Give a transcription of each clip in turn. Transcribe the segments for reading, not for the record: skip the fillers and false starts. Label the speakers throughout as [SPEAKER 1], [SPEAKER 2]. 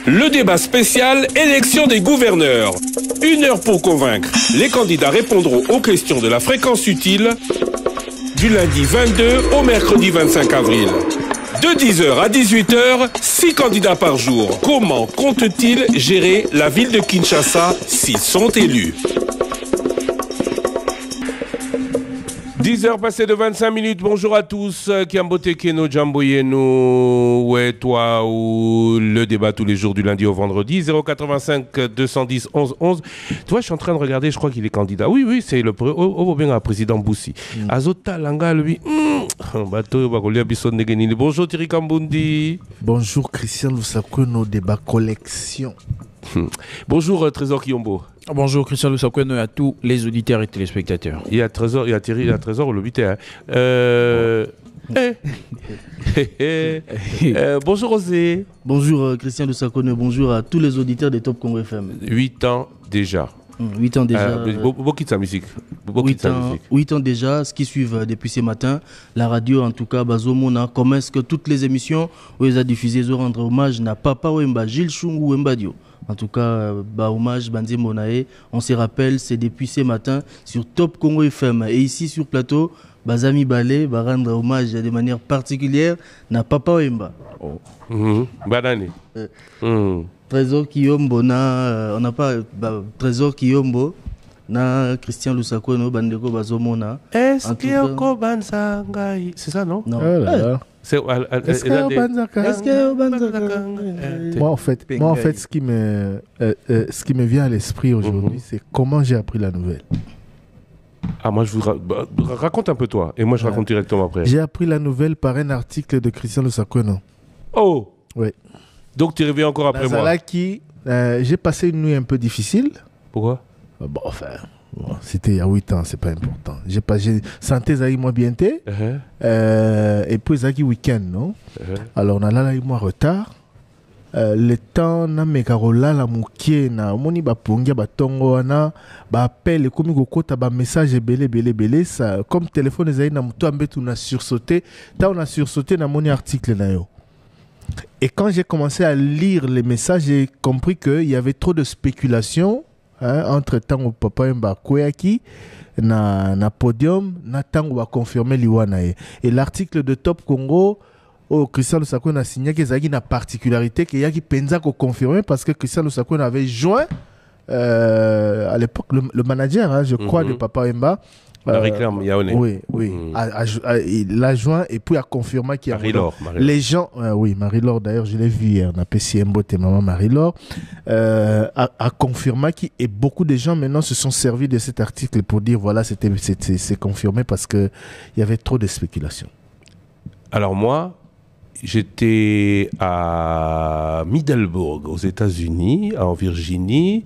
[SPEAKER 1] Le débat spécial élection des gouverneurs. 1 heure pour convaincre. Les candidats répondront aux questions de la fréquence utile du lundi 22 au mercredi 25 avril. De 10h à 18h, 6 candidats par jour. Comment comptent-ils gérer la ville de Kinshasa s'ils sont élus? 10h passées de 25 minutes, bonjour à tous. Kiambote Keno, Jamboyeno, ouais, toi, ou le débat tous les jours du lundi au vendredi, 085 210 11 11. Toi, je suis en train de regarder, je crois qu'il est candidat. Oui, c'est le président Boussi. Azota Langa, lui, bonjour Thierry Kambundi.
[SPEAKER 2] Bonjour Christian Lusakweno, débat collection.
[SPEAKER 1] Bonjour Trésor Kiyombo.
[SPEAKER 3] Bonjour Christian Lusakweno et à tous les auditeurs et téléspectateurs.
[SPEAKER 1] Il y a Trésor, il y a Thierry, il y a Trésor, le 8 bonjour Osé.
[SPEAKER 4] Bonjour Christian Lusakweno, bonjour à tous les auditeurs des Top Congo FM.
[SPEAKER 1] 8 ans déjà.
[SPEAKER 4] 8 ans déjà.
[SPEAKER 1] Beaucoup de sa musique.
[SPEAKER 4] 8 ans déjà, ce qui suivent depuis ce matin. La radio, en tout cas, Bazomona, comment est-ce que toutes les émissions où ils ont diffusé, ils rendre hommage à Papa Wemba, Gilles Chungu Wembadio. En tout cas, hommage Banzi Monae. On se rappelle, c'est depuis ce matin sur Top Congo FM. Et ici sur plateau, Bazami Balé va rendre hommage de manière particulière à Papa Wemba.
[SPEAKER 1] Banane.
[SPEAKER 4] Trésor Kiyombo, on n'a pas Trésor Kiyombo, na Christian Lusakweno, Bandeko Bazomona.
[SPEAKER 1] Est-ce qu'il y a encore Banzangai? C'est ça, non?
[SPEAKER 4] Non.
[SPEAKER 2] Est-ce qu'il y a Moi, en fait, ce qui me vient à l'esprit aujourd'hui, c'est comment j'ai appris la nouvelle.
[SPEAKER 1] Ah, moi, je vous raconte un peu toi, et moi, je raconte directement après.
[SPEAKER 2] J'ai appris la nouvelle par un article de Christian Lusakweno.
[SPEAKER 1] Oh!
[SPEAKER 2] Oui.
[SPEAKER 1] Donc, tu reviens encore après moi.
[SPEAKER 2] J'ai passé une nuit un peu difficile.
[SPEAKER 1] Pourquoi?
[SPEAKER 2] C'était il y a 8 ans, c'est pas important. J'ai santé Zahir moi bien et puis Zahir week-end, non? Alors, on a là moi retard. Le temps na mekarola la mukie na moni ba pongia ba tongo wana ba appel komi kokota ba message belé ça comme téléphone Zahir na muto ambetu na sursauté. On a sursauté na moni article na yo. Et quand j'ai commencé à lire les messages, j'ai compris qu'il y avait trop de spéculation entre Tango Papa Wemba Koyaki na podium, na Tango va confirmer Liwanae. Et l'article de Top Congo, Christian Lusakweno a signé qu'il y a une particularité qu'il y a qui pensa qu'on confirmer parce que Christian Lusakweno avait joint à l'époque le manager, je crois, de Papa Wemba.
[SPEAKER 1] Marie-Claire Yaoné.
[SPEAKER 2] Oui. Il l'a joint et puis a confirmé qu'il y a
[SPEAKER 1] Marie-Laure.
[SPEAKER 2] Les gens, Marie-Laure d'ailleurs, je l'ai vu hier, n'a pas si et maman Marie-Laure, a confirmé et beaucoup de gens maintenant se sont servis de cet article pour dire voilà, c'est confirmé parce qu'il y avait trop de spéculation.
[SPEAKER 1] Alors moi, j'étais à Middleburg, aux États-Unis, en Virginie.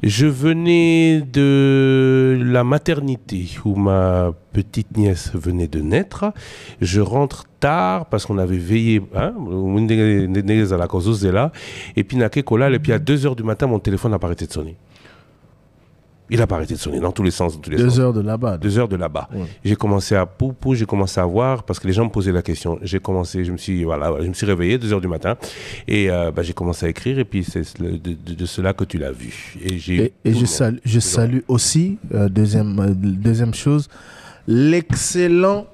[SPEAKER 1] Je venais de la maternité où ma petite nièce venait de naître. Je rentre tard parce qu'on avait veillé, à la cause de là. Et puis, et puis à 2h du matin, mon téléphone n'a pas arrêté de sonner. Il a pas arrêté de sonner dans tous les sens.
[SPEAKER 2] 2 heures de là-bas.
[SPEAKER 1] 2 heures de là-bas. Ouais. J'ai commencé à poupou, j'ai commencé à voir, parce que les gens me posaient la question. Je me suis réveillé 2 heures du matin, et j'ai commencé à écrire, et puis c'est de cela que tu l'as vu. Et
[SPEAKER 2] je salue aussi, deuxième chose, l'excellent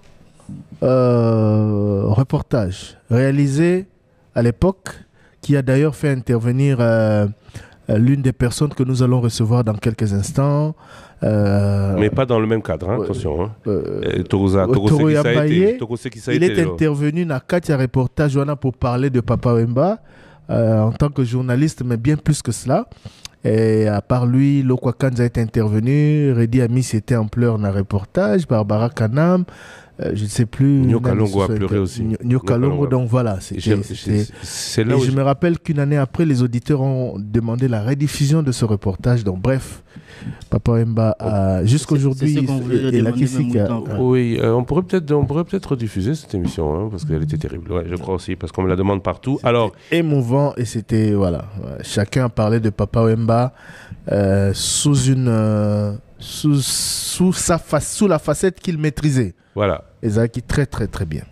[SPEAKER 2] reportage réalisé à l'époque, qui a d'ailleurs fait intervenir l'une des personnes que nous allons recevoir dans quelques instants.
[SPEAKER 1] Mais pas dans le même cadre, hein, attention.
[SPEAKER 2] Il est intervenu dans 4 reportages pour parler de Papa Wemba en tant que journaliste, mais bien plus que cela. Et à part lui, Lokwa Kanza est intervenu, Redi Amis était en pleurs dans un reportage, Barbara Kanam, je ne sais plus.
[SPEAKER 1] Nyokalongo a pleuré aussi.
[SPEAKER 2] Nyokalongo, donc voilà.
[SPEAKER 1] C'est là où
[SPEAKER 2] je me rappelle qu'une année après, les auditeurs ont demandé la rediffusion de ce reportage. Donc bref, Papa Wemba, jusqu'aujourd'hui, et la question.
[SPEAKER 1] Oui, on pourrait peut-être rediffuser cette émission, hein, parce qu'elle était terrible. Ouais, je crois aussi, parce qu'on me la demande partout. Alors,
[SPEAKER 2] émouvant, et c'était, voilà, chacun parlait de Papa Wemba sous la facette qu'il maîtrisait.
[SPEAKER 1] Voilà.
[SPEAKER 2] Ezaki très très très bien.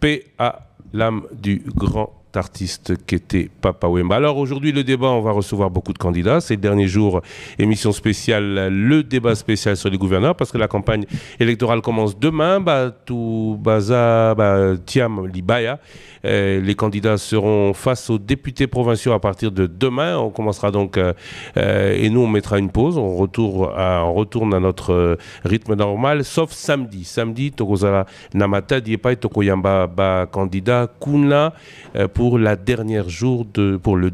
[SPEAKER 1] Paix à l'âme du grand artiste qui était Papa Wemba. Alors aujourd'hui, le débat, on va recevoir beaucoup de candidats. C'est le dernier jour, émission spéciale, le débat spécial sur les gouverneurs, parce que la campagne électorale commence demain. Tout Baza, Tiam, Libaya. Les candidats seront face aux députés provinciaux à partir de demain. On commencera donc, et nous on mettra une pause. On retourne à notre rythme normal, sauf samedi. Samedi, Tokozala Namata Diepai Tokoyamba candidat Kuna pour le dernier jour. Pour le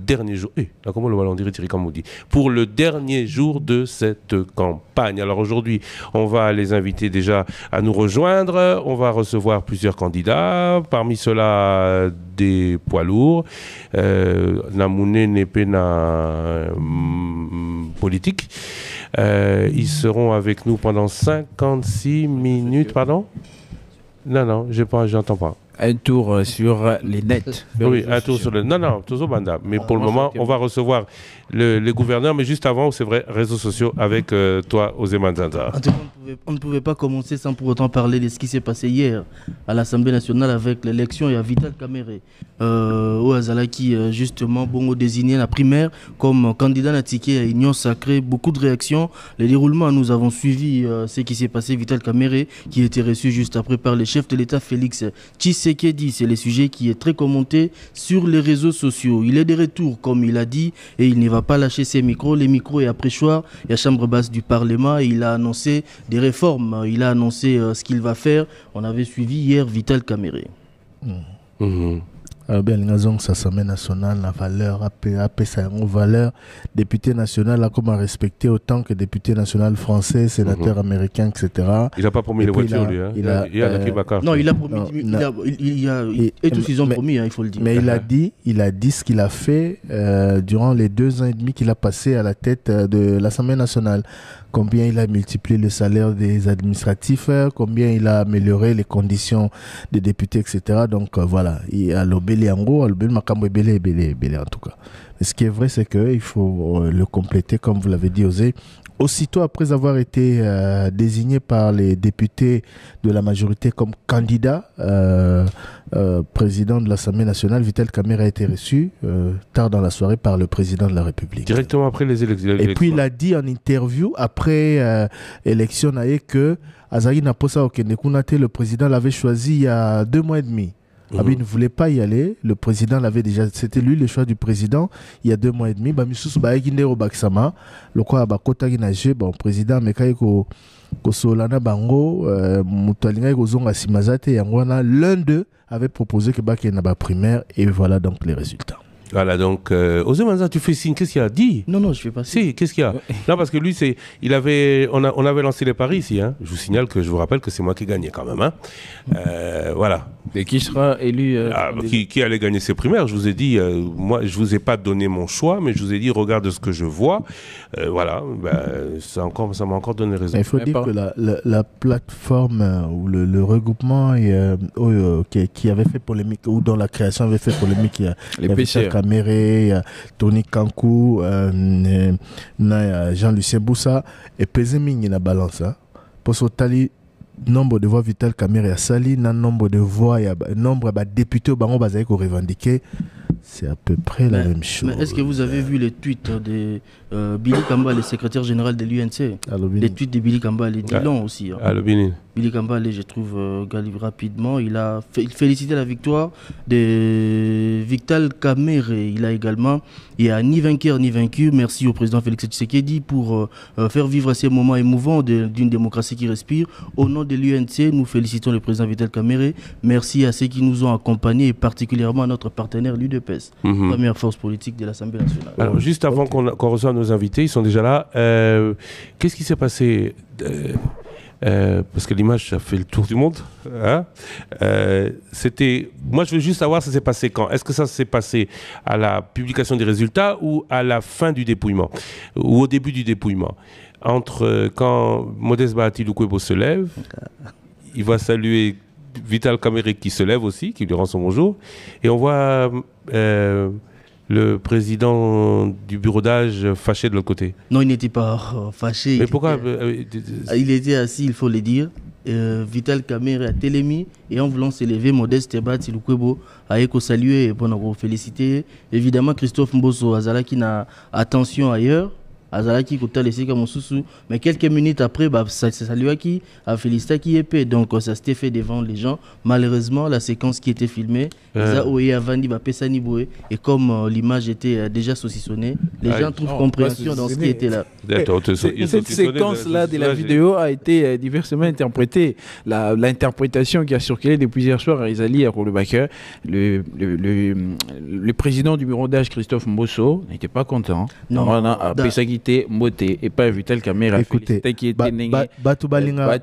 [SPEAKER 1] dernier jour de cette campagne. Alors aujourd'hui, on va les inviter déjà à nous rejoindre. On va recevoir plusieurs candidats. Parmi ceux-là, des poids lourds. Namoune Nepena politique. Ils seront avec nous pendant 56 minutes. Pardon? Non, j'entends pas.
[SPEAKER 3] Un tour sur les nets.
[SPEAKER 1] Oui, un tour sur le... Non, toujours Banda. Mais pour le moment, on va recevoir les gouverneurs. Mais juste avant, c'est vrai, réseaux sociaux avec toi, Ozemanzanza.
[SPEAKER 4] En tout cas, on ne pouvait pas commencer sans pour autant parler de ce qui s'est passé hier à l'Assemblée nationale avec l'élection et à Vital Kamere. Au Azalaki, justement, Bongo désigné la primaire comme candidat nattiqué à Union Sacrée. Beaucoup de réactions. Les déroulements, nous avons suivi ce qui s'est passé. Vital Kamere, qui était reçu juste après par le chef de l'État, Félix Tshisekedi. C'est le sujet qui est très commenté sur les réseaux sociaux. Il est de retour, comme il a dit, et il ne va pas lâcher ses micros. Les micros et après choix, il y a Chambre basse du Parlement. Et il a annoncé des réformes. Il a annoncé ce qu'il va faire. On avait suivi hier Vital Kamere.
[SPEAKER 2] Alors bien, l'Assemblée nationale, la valeur, sa valeur, député national, comme à respecter autant que député national français, sénateur américain, etc.
[SPEAKER 1] Il n'a pas promis les voitures, lui. Hein.
[SPEAKER 4] Non, il a promis. Et tous ils ont promis, il faut le dire.
[SPEAKER 2] Mais il a dit ce qu'il a fait durant les 2 ans et demi qu'il a passé à la tête de l'Assemblée nationale. Combien il a multiplié le salaire des administratifs, combien il a amélioré les conditions des députés, etc. Donc voilà, il y a l'obélé en gros, l'obélé makambo belé en tout cas. Mais ce qui est vrai, c'est qu'il faut le compléter, comme vous l'avez dit, Osé. Aussitôt après avoir été désigné par les députés de la majorité comme candidat président de l'Assemblée nationale, Vital Kamere a été reçu tard dans la soirée par le président de la République.
[SPEAKER 1] Directement après les élections.
[SPEAKER 2] Et puis il a dit en interview après élection que Azari Naposa Okendekunate, le président l'avait choisi il y a 2 mois et demi. Il ne voulait pas y aller. Le président l'avait déjà. C'était lui le choix du président il y a 2 mois et demi. Le président Mekaiko Kosolana Bango, Mutalinga Kozonga Simazate, l'un d'eux avait proposé que Baki n'aba primaire et voilà donc les résultats.
[SPEAKER 1] Voilà, donc, Ozemanza, tu fais signe, qu'est-ce qu'il a dit?
[SPEAKER 4] Non, je ne fais pas signe.
[SPEAKER 1] Si, qu'est-ce qu'il y a? Non, parce que lui, on avait lancé les paris ici. Hein. Je vous signale que je vous rappelle que c'est moi qui ai gagné quand même. Hein. Voilà.
[SPEAKER 3] Et qui sera élu
[SPEAKER 1] qui allait gagner ses primaires? Je vous ai dit, moi, je vous ai pas donné mon choix, mais je vous ai dit, regarde ce que je vois. Voilà, ça m'a encore donné raison.
[SPEAKER 2] Il faut dire que la plateforme ou le regroupement qui avait fait polémique, ou dont la création avait fait polémique, il y a
[SPEAKER 3] les PCR.
[SPEAKER 2] Kamere, Tony Kankou, Jean-Lucien Boussa, et pesé mingi na balance. Pour ce tali nombre de voix Vital Kamere à Sali, nombre de voix, nombre de députés au Bango Bazaï qu'on revendiquait, c'est à peu près la même chose.
[SPEAKER 4] Mais est-ce que vous avez vu les tweets de Billy Kamba, le secrétaire général de l'UNC? Les tweets de Billy Kamba, il est long aussi. Billy Kamba, je trouve, rapidement. Il félicitait la victoire de Vital Kamere. Il y a ni vainqueur ni vaincu. Merci au président Félix Tshisekedi pour faire vivre ces moments émouvants d'une démocratie qui respire. Au nom de l'UNC, nous félicitons le président Vital Kamere. Merci à ceux qui nous ont accompagnés et particulièrement à notre partenaire, l'UDPS, première force politique de l'Assemblée nationale.
[SPEAKER 1] Alors, juste avant qu'on reçoive nos invités, ils sont déjà là. Qu'est-ce qui s'est passé parce que l'image, ça fait le tour du monde. Hein. Moi, je veux juste savoir, ça s'est passé quand? Est-ce que ça s'est passé à la publication des résultats ou à la fin du dépouillement? Ou au début du dépouillement? Entre quand Modeste Bahati Lukwebo se lève, il va saluer Vital Kamere qui se lève aussi, qui lui rend son bonjour, et on voit le le président du bureau d'âge fâché de l'autre côté?
[SPEAKER 4] Non, il n'était pas fâché.
[SPEAKER 1] Mais pourquoi
[SPEAKER 4] il était assis, il faut le dire. Vital Kamerhe a télémi et en voulant s'élever, Modeste Bati Lukwebo a salué et pour féliciter. Évidemment, Christophe Mbosso Azala qui n'a attention ailleurs. Azala qui a laissé comme sous, mais quelques minutes après, ça lui a félicité qui est paix. Donc ça s'était fait devant les gens. Malheureusement, la séquence qui était filmée, et comme l'image était déjà saucissonnée, les gens trouvent compréhension dans ce qui était là.
[SPEAKER 3] Cette séquence-là de la vidéo a été diversement interprétée. L'interprétation qui a circulé depuis hier soir à Isali, à Roulebacker, le président du bureau d'âge, Christophe Mbosso, n'était pas content.
[SPEAKER 4] Non,
[SPEAKER 3] Moté et pas Vital Kamerhe.
[SPEAKER 2] Écoutez, Batubalinga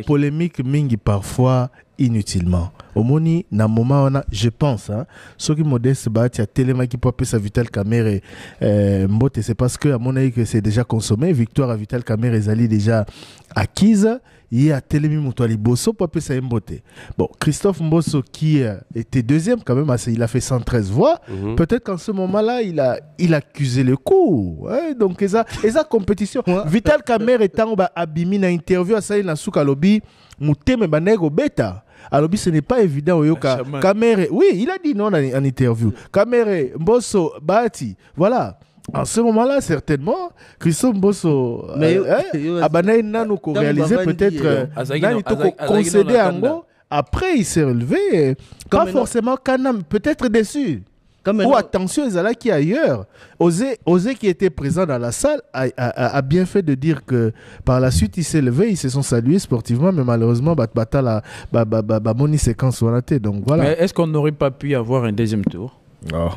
[SPEAKER 2] polémique mingi parfois inutilement. Au moni na moment je pense ce qui Modeste Bati a tellement qui peut sa Vital Kamerhe Mbote, c'est parce que à mon avis que c'est déjà consommé. Victoire à Vital Kamerhe Zali déjà acquise. Il y a Télémi Moutouali Bosso pour sa Mbote. Bon, Christophe Mbosso qui était deuxième quand même, il a fait 113 voix. Peut-être qu'en ce moment-là, il a accusé le coup. Ouais, donc, il y a compétition. Vital Kamerhe étant abîmé dans l'interview à Saïd Nassouka Lobby, Mouteme Banego Beta. Alors, ce n'est pas évident. Kamerhe, oui, il a dit non en interview. Kamerhe, Mbosso, Bati, voilà. En ce moment-là, certainement, Christophe Mbosso a réalisé peut-être concédé en gros. Après, il s'est relevé. Pas forcément Kanam, peut-être déçu. Ou attention, Zala qui ailleurs. Osé qui était présent dans la salle a bien fait de dire que par la suite, il s'est levé, ils se sont salués sportivement, mais malheureusement, Moni séquence sur la tête. Donc voilà.
[SPEAKER 3] Mais est-ce qu'on n'aurait pas pu avoir un deuxième tour?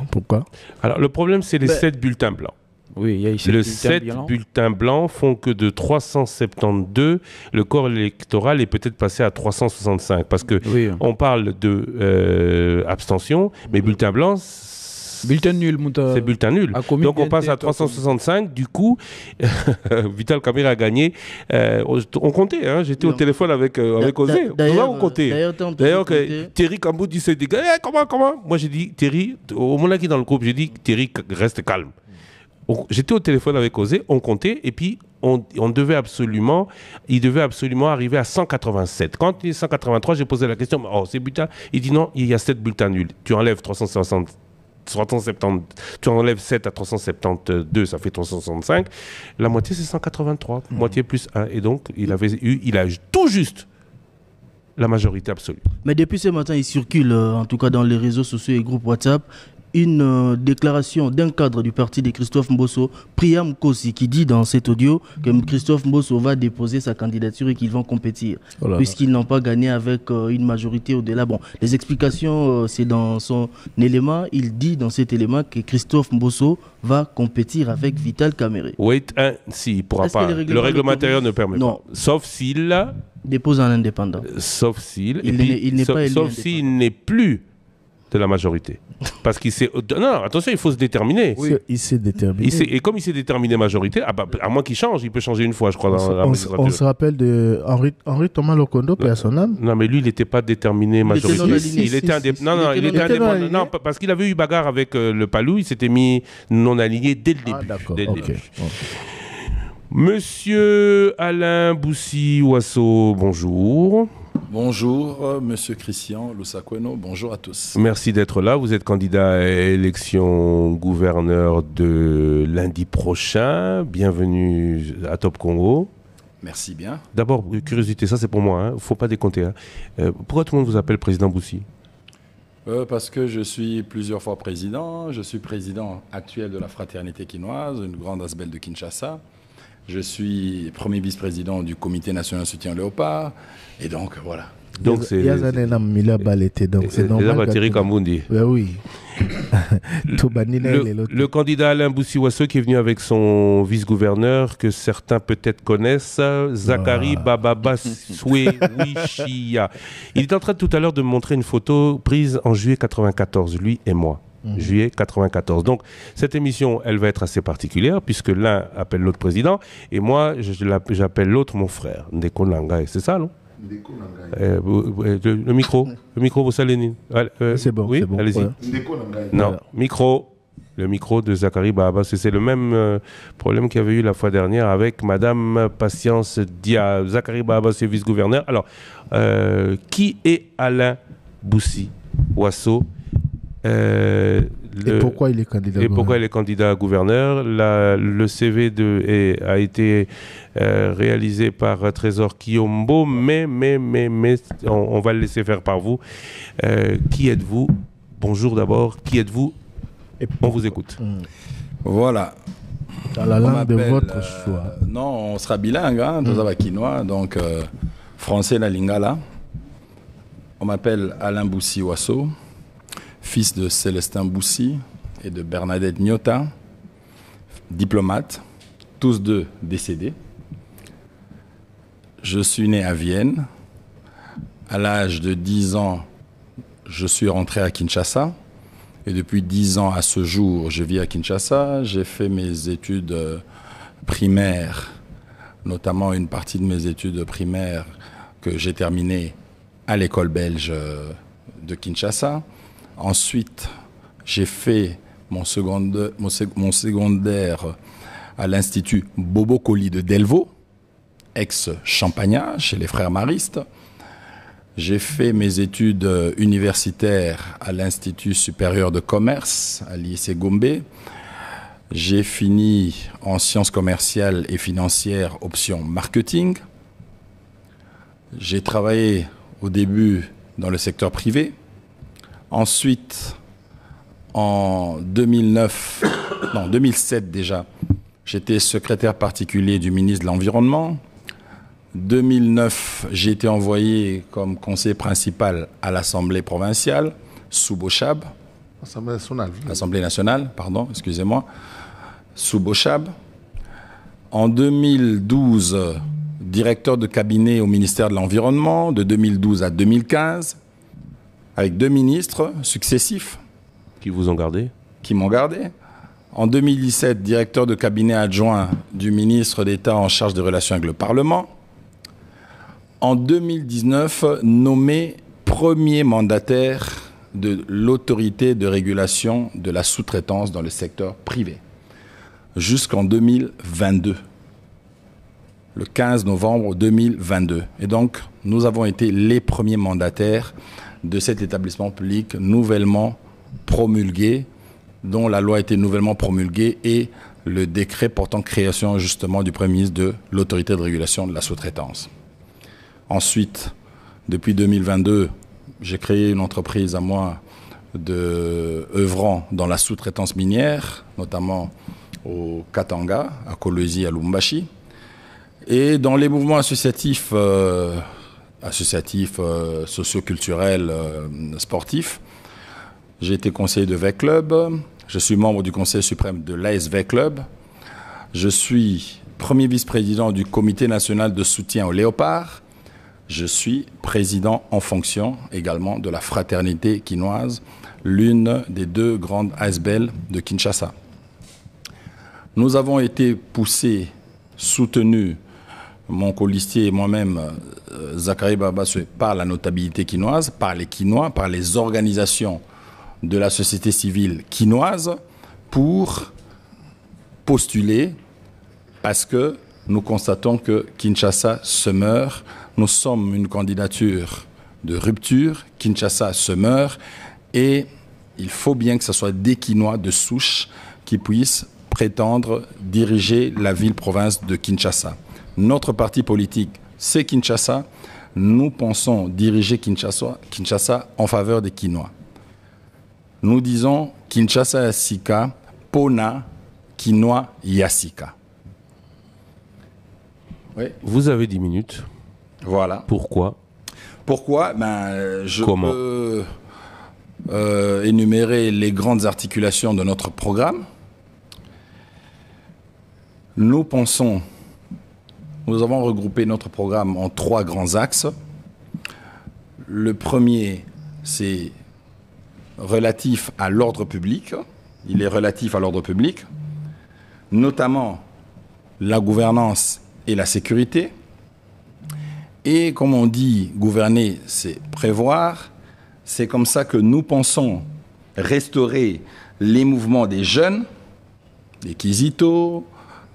[SPEAKER 2] Pourquoi?
[SPEAKER 1] Alors, le problème, c'est les 7 bulletins blancs.
[SPEAKER 3] Oui, il y a ici
[SPEAKER 1] les 7 bulletins blancs font que de 372, le corps électoral est peut-être passé à 365. Parce que on parle de abstention, mais bulletin blanc,
[SPEAKER 3] bulletin nul,
[SPEAKER 1] c'est bulletin nul. Donc on passe à 365. Du coup, Vital Kamerhe a gagné. On comptait. J'étais au téléphone avec Osé. On comptait. D'ailleurs, Thierry Cambou dit c'est des gars. Comment? Moi j'ai dit Thierry. Au moment qui est dans le groupe, j'ai dit Thierry reste calme. J'étais au téléphone avec Osé. On comptait et puis il devait absolument arriver à 187. Quand il est 183, j'ai posé la question. C'est bulletin. Il dit non. Il y a 7 bulletins nuls. Tu enlèves 370. Tu enlèves 7 à 372, ça fait 365. La moitié, c'est 183. Moitié plus 1. Et donc, il a tout juste la majorité absolue.
[SPEAKER 4] Mais depuis ce matin, il circule, en tout cas dans les réseaux sociaux et groupes WhatsApp, une déclaration d'un cadre du parti de Christophe Mbosso, Priam Kosi, qui dit dans cet audio que Christophe Mbosso va déposer sa candidature et qu'ils vont compétir, puisqu'ils n'ont pas gagné avec une majorité au-delà. Bon, les explications, c'est dans son élément. Il dit dans cet élément que Christophe Mbosso va compétir avec Vital Kamerhe.
[SPEAKER 1] Si, il ne pourra pas. Le règlement intérieur ne permet pas. Sauf s'il
[SPEAKER 4] dépose en indépendant.
[SPEAKER 1] Sauf s'il n'est plus de la majorité. Parce qu'il s'est... Non, attention, il faut se déterminer.
[SPEAKER 2] Oui. Il s'est déterminé.
[SPEAKER 1] Et comme il s'est déterminé majorité, à moins qu'il change, il peut changer une fois, je crois, dans la magistrature.
[SPEAKER 2] On se rappelle de Henri Thomas Lokondo, paix à son âme.
[SPEAKER 1] Non, mais lui, il n'était pas déterminé majorité. Il était indépendant. Il était indépendant. Non, parce qu'il avait eu bagarre avec le Palou, il s'était mis non aligné dès le début.
[SPEAKER 2] D'accord.
[SPEAKER 1] Monsieur Alain Boussi-Ouasso, bonjour.
[SPEAKER 5] Bonjour, monsieur Christian Lusakweno, bonjour à tous.
[SPEAKER 1] Merci d'être là. Vous êtes candidat à l'élection gouverneur de lundi prochain. Bienvenue à Top Congo.
[SPEAKER 5] Merci bien.
[SPEAKER 1] D'abord, curiosité, ça c'est pour moi, il ne faut pas décompter. Pourquoi tout le monde vous appelle président Boussi?
[SPEAKER 5] Parce que je suis plusieurs fois président. Je suis président actuel de la Fraternité Quinoise, une grande asbel de Kinshasa. Je suis premier vice-président du Comité national soutien Léopard. Et donc, voilà.
[SPEAKER 1] Donc, c'est
[SPEAKER 2] normal.
[SPEAKER 1] Thierry Kambundi.
[SPEAKER 2] Oui.
[SPEAKER 1] Le candidat Alain Boussi-Ouasso qui est venu avec son vice-gouverneur, que certains peut-être connaissent, Zachary Bababa Soué-Wishia. Il est en train tout à l'heure de me montrer une photo prise en juillet 94, lui et moi. Juillet 94. Donc, cette émission, elle va être assez particulière puisque l'un appelle l'autre président et moi, j'appelle l'autre mon frère, Ndeko Nangai. C'est ça, non? Ndeko Nangai. Le micro, vous salénine.
[SPEAKER 2] C'est bon.
[SPEAKER 1] Oui,
[SPEAKER 2] c'est bon.
[SPEAKER 1] Allez-y.
[SPEAKER 2] Ouais.
[SPEAKER 1] Non, micro. le micro de Zachary Bahaba. C'est le même problème qu'il y avait eu la fois dernière avec Madame Patience Dia. Zachary Bahaba, c'est vice-gouverneur. Alors, qui est Alain Boussi Wasso?
[SPEAKER 2] Et pourquoi il est candidat
[SPEAKER 1] à gouverneur? Le CV a été réalisé par Trésor Kiyombo, mais on va le laisser faire par vous. Qui êtes-vous? Bonjour d'abord, qui êtes-vous? On vous écoute.
[SPEAKER 5] Voilà.
[SPEAKER 2] Dans la langue de votre choix.
[SPEAKER 5] Non, on sera bilingue, hein, tout ça va quinoa, donc français la lingala. On m'appelle Alain Boussi Wasso, fils de Célestin Boussi et de Bernadette Nyota, diplomate, tous deux décédés. Je suis né à Vienne. À l'âge de 10 ans, je suis rentré à Kinshasa. Et depuis 10 ans à ce jour, je vis à Kinshasa. J'ai fait mes études primaires, notamment une partie de mes études primaires que j'ai terminées à l'école belge de Kinshasa. Ensuite, j'ai fait mon secondaire à l'Institut Bobo Colli de Delvaux, ex-Champagnat, chez les frères maristes. J'ai fait mes études universitaires à l'Institut supérieur de commerce, à l'IEC Gombe. J'ai fini en sciences commerciales et financières, option marketing. J'ai travaillé au début dans le secteur privé. Ensuite, en 2007 déjà, j'étais secrétaire particulier du ministre de l'Environnement. 2009, j'ai été envoyé comme conseiller principal à l'Assemblée provinciale, sous Bochab. Assemblée nationale, pardon, excusez-moi, sous Bochab. En 2012, directeur de cabinet au ministère de l'Environnement, de 2012 à 2015, avec 2 ministres successifs.
[SPEAKER 1] Qui vous ont gardé? Qui
[SPEAKER 5] m'ont gardé. En 2017, directeur de cabinet adjoint du ministre d'État en charge des relations avec le Parlement. En 2019, nommé premier mandataire de l'autorité de régulation de la sous-traitance dans le secteur privé, jusqu'en 2022, le 15 novembre 2022. Et donc, nous avons été les premiers mandataires de cet établissement public nouvellement promulgué, dont la loi a été nouvellement promulguée, et le décret portant création justement du Premier ministre de l'autorité de régulation de la sous-traitance. Ensuite, depuis 2022, j'ai créé une entreprise à moi œuvrant dans la sous-traitance minière, notamment au Katanga, à Kolwezi, à Lubumbashi. Et dans les mouvements associatifs, socio-culturels, sportifs, j'ai été conseiller de VEC Club. Je suis membre du Conseil suprême de l'ASV Club. Je suis premier vice-président du Comité national de soutien aux léopards. Je suis président en fonction également de la Fraternité quinoise, l'une des 2 grandes ASBL de Kinshasa. Nous avons été poussés, soutenus, mon colistier et moi-même, Zachary Bahaba, par la notabilité quinoise, par les Quinois, par les organisations de la société civile quinoise, pour postuler, parce que nous constatons que Kinshasa se meurt. Nous sommes une candidature de rupture. Kinshasa se meurt et il faut bien que ce soit des Quinois de souche qui puissent prétendre diriger la ville-province de Kinshasa. Notre parti politique, c'est Kinshasa. Nous pensons diriger Kinshasa en faveur des Quinois. Nous disons Kinshasa Yasika, Pona, Quinois Yasika.
[SPEAKER 1] Oui. Vous avez 10 minutes.
[SPEAKER 5] Voilà.
[SPEAKER 1] Pourquoi?
[SPEAKER 5] Je peux énumérer les grandes articulations de notre programme. Nous avons regroupé notre programme en 3 grands axes. Le premier, c'est relatif à l'ordre public. Il est relatif à l'ordre public, notamment la gouvernance et la sécurité. Et comme on dit, gouverner, c'est prévoir. C'est comme ça que nous pensons restaurer les mouvements des jeunes, les Kizito,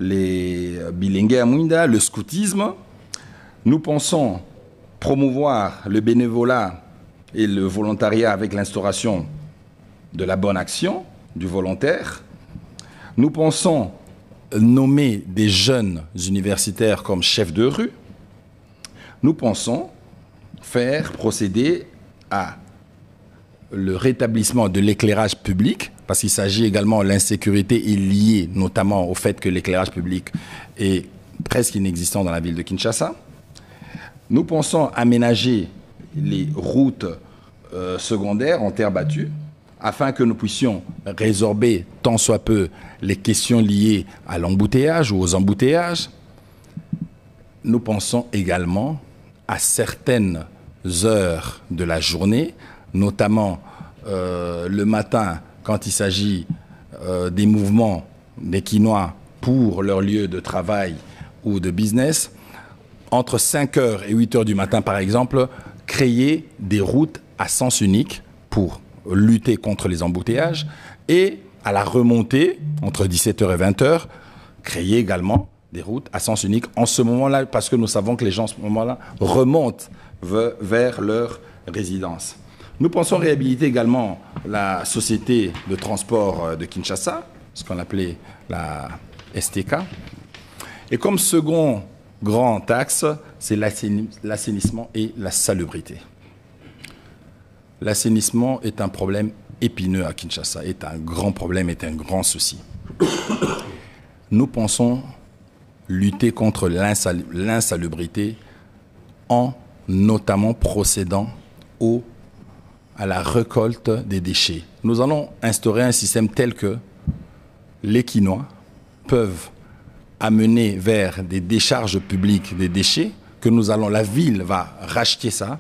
[SPEAKER 5] les Bilingue Amouinda, le scoutisme. Nous pensons promouvoir le bénévolat et le volontariat avec l'instauration de la bonne action, du volontaire. Nous pensons nommer des jeunes universitaires comme chefs de rue. Nous pensons faire procéder à le rétablissement de l'éclairage public, parce qu'il s'agit également de l'insécurité est liée notamment au fait que l'éclairage public est presque inexistant dans la ville de Kinshasa. Nous pensons aménager les routes secondaires en terre battue, afin que nous puissions résorber tant soit peu les questions liées à l'embouteillage ou aux embouteillages. Nous pensons également à certaines heures de la journée, notamment le matin quand il s'agit des mouvements des Quinois pour leur lieu de travail ou de business. Entre 5h et 8h du matin, par exemple, créer des routes à sens unique pour lutter contre les embouteillages, et à la remontée, entre 17h et 20h, créer également des routes à sens unique en ce moment-là, parce que nous savons que les gens, en ce moment-là, remontent vers leur résidence. Nous pensons réhabiliter également la société de transport de Kinshasa, ce qu'on appelait la STK. Et comme second grand axe, c'est l'assainissement et la salubrité. L'assainissement est un problème épineux à Kinshasa, est un grand problème, est un grand souci. Nous pensons lutter contre l'insalubrité en notamment procédant à la récolte des déchets. Nous allons instaurer un système tel que les Quinois peuvent amener vers des décharges publiques des déchets, que la ville va racheter ça,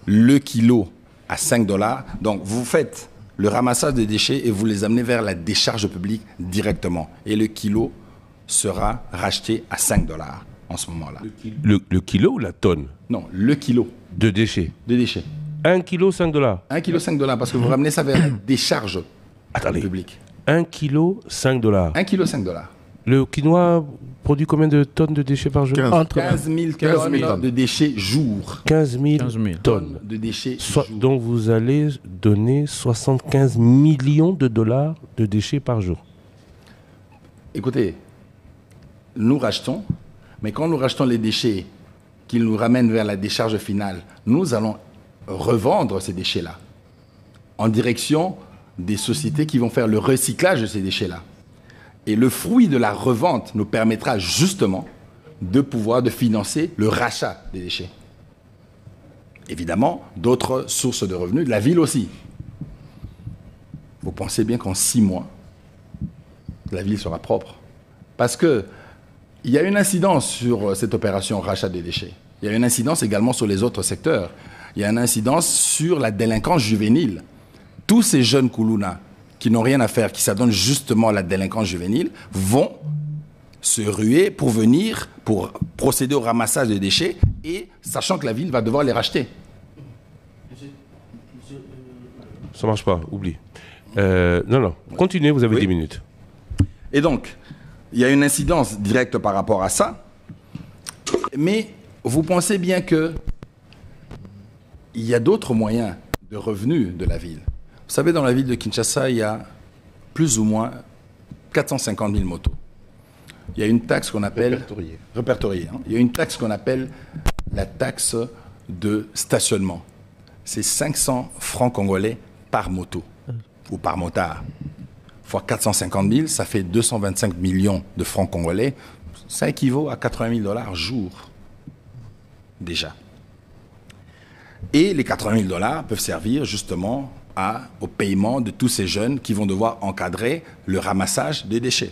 [SPEAKER 5] le kilo à $5. Donc vous faites le ramassage des déchets et vous les amenez vers la décharge publique directement. Et le kilo sera racheté à $5 en ce moment-là.
[SPEAKER 1] Le kilo ou la tonne?
[SPEAKER 5] Non, le kilo.
[SPEAKER 1] De déchets?
[SPEAKER 5] De déchets.
[SPEAKER 1] 1 kilo, $5?
[SPEAKER 5] 1 kilo, $5, parce que vous ramenez ça vers la décharge publique.
[SPEAKER 1] 1 kilo, $5.
[SPEAKER 5] 1 kilo, $5.
[SPEAKER 1] Le quinoa produit combien de tonnes de déchets par jour?
[SPEAKER 5] 15 000 tonnes de déchets jour.
[SPEAKER 1] 15 000 tonnes
[SPEAKER 5] de déchets jour.
[SPEAKER 1] Donc vous allez donner 75 millions de dollars de déchets par jour.
[SPEAKER 5] Écoutez, nous rachetons, mais quand nous rachetons les déchets qu'ils nous ramènent vers la décharge finale, nous allons revendre ces déchets-là en direction des sociétés qui vont faire le recyclage de ces déchets-là. Et le fruit de la revente nous permettra justement de financer le rachat des déchets. Évidemment, d'autres sources de revenus, de la ville aussi. Vous pensez bien qu'en 6 mois, la ville sera propre. Parce qu'il y a une incidence sur cette opération rachat des déchets. Il y a une incidence également sur les autres secteurs. Il y a une incidence sur la délinquance juvénile. Tous ces jeunes Koulouna qui n'ont rien à faire, qui s'adonnent justement à la délinquance juvénile, vont se ruer pour procéder au ramassage des déchets, et sachant que la ville va devoir les racheter.
[SPEAKER 1] Ça marche pas, oublie. Non, continuez, vous avez 10 minutes.
[SPEAKER 5] Et donc, il y a une incidence directe par rapport à ça, mais vous pensez bien qu'il y a d'autres moyens de revenus de la ville. Vous savez, dans la ville de Kinshasa, il y a plus ou moins 450 000 motos. Il y a une taxe qu'on appelle... Répertoriée. Il y a une taxe qu'on appelle la taxe de stationnement. C'est 500 francs congolais par moto, ou par motard. Fois 450 000, ça fait 225 millions de francs congolais. Ça équivaut à 80 000 $ jour, déjà. Et les 80 000 $ peuvent servir justement au paiement de tous ces jeunes qui vont devoir encadrer le ramassage des déchets.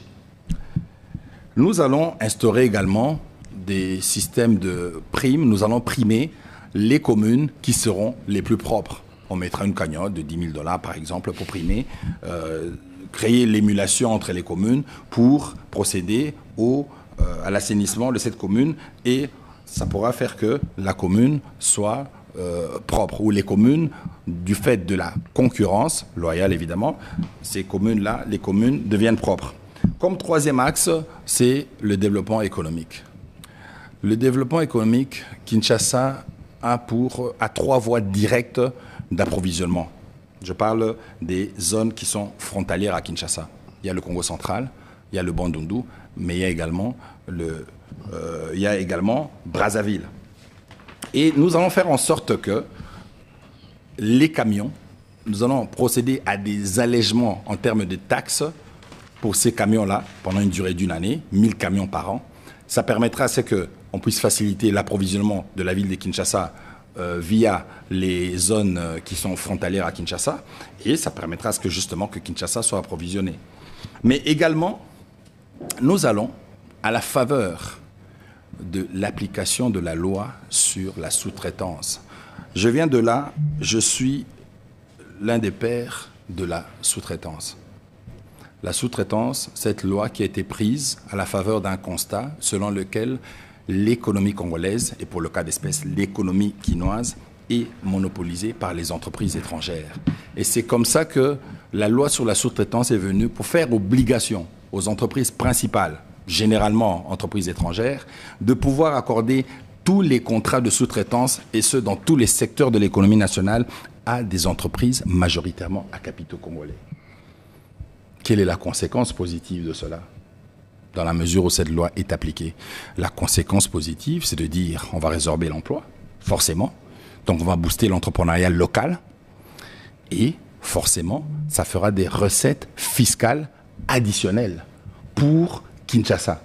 [SPEAKER 5] Nous allons instaurer également des systèmes de primes. Nous allons primer les communes qui seront les plus propres. On mettra une cagnotte de 10 000 $ par exemple pour primer, créer l'émulation entre les communes pour procéder à l'assainissement de cette commune, et ça pourra faire que la commune soit propres, où les communes, du fait de la concurrence, loyale évidemment, ces communes-là, les communes deviennent propres. Comme troisième axe, c'est le développement économique. Le développement économique, Kinshasa a 3 voies directes d'approvisionnement. Je parle des zones qui sont frontalières à Kinshasa. Il y a le Congo central, il y a le Bandundu, mais il y a également Brazzaville. Et nous allons faire en sorte que les camions, nous allons procéder à des allègements en termes de taxes pour ces camions-là pendant une durée d'1 année, 1000 camions par an. Ça permettra à ce qu'on puisse faciliter l'approvisionnement de la ville de Kinshasa via les zones qui sont frontalières à Kinshasa, et ça permettra à ce que justement que Kinshasa soit approvisionné. Mais également, nous allons, à la faveur de l'application de la loi sur la sous-traitance. Je viens de là, je suis l'un des pères de la sous-traitance. La sous-traitance, cette loi qui a été prise à la faveur d'un constat selon lequel l'économie congolaise, et pour le cas d'espèce, l'économie quinoise, est monopolisée par les entreprises étrangères. Et c'est comme ça que la loi sur la sous-traitance est venue pour faire obligation aux entreprises principales, généralement entreprises étrangères, de pouvoir accorder tous les contrats de sous-traitance, et ce, dans tous les secteurs de l'économie nationale, à des entreprises majoritairement à capitaux congolais. Quelle est la conséquence positive de cela ? Dans la mesure où cette loi est appliquée. La conséquence positive, c'est de dire on va résorber l'emploi, forcément. Donc on va booster l'entrepreneuriat local. Et forcément, ça fera des recettes fiscales additionnelles pour Kinshasa.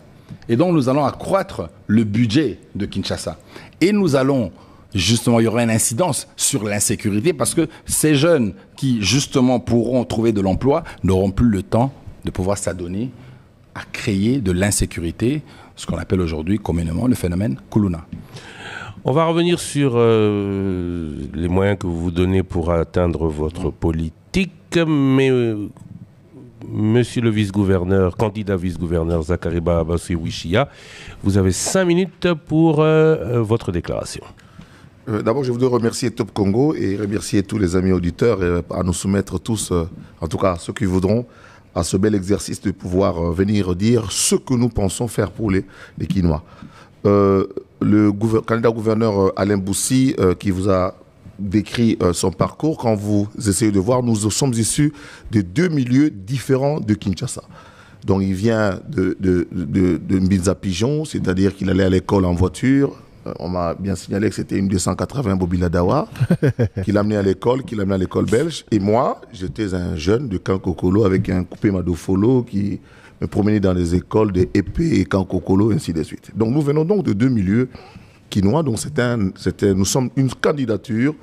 [SPEAKER 5] Et donc nous allons accroître le budget de Kinshasa. Et nous allons, justement, il y aura une incidence sur l'insécurité parce que ces jeunes qui, justement, pourront trouver de l'emploi n'auront plus le temps de pouvoir s'adonner à créer de l'insécurité, ce qu'on appelle aujourd'hui communément le phénomène Kuluna.
[SPEAKER 1] On va revenir sur les moyens que vous vous donnez pour atteindre votre politique, mais monsieur le vice-gouverneur, candidat vice-gouverneur Zakariba Abassoué-Wichia, vous avez 5 minutes pour votre déclaration.
[SPEAKER 6] D'abord, je voudrais remercier Top Congo et remercier tous les amis auditeurs à nous soumettre tous, en tout cas ceux qui voudront, à ce bel exercice de pouvoir venir dire ce que nous pensons faire pour les Kinois. Le candidat gouverneur Alain Boussi, qui vous a décrit son parcours, quand vous essayez de voir, nous sommes issus de 2 milieux différents de Kinshasa. Donc il vient de Mbinza Pigeon, c'est-à-dire qu'il allait à l'école en voiture. On m'a bien signalé que c'était une 280 Bobila Dawa qui l'a amené à l'école, belge. Et moi, j'étais un jeune de Kankokolo avec un coupé Madofolo qui me promenait dans les écoles de Épée et Kankokolo, ainsi de suite. Donc nous venons donc de 2 milieux quinois. Donc nous sommes une candidature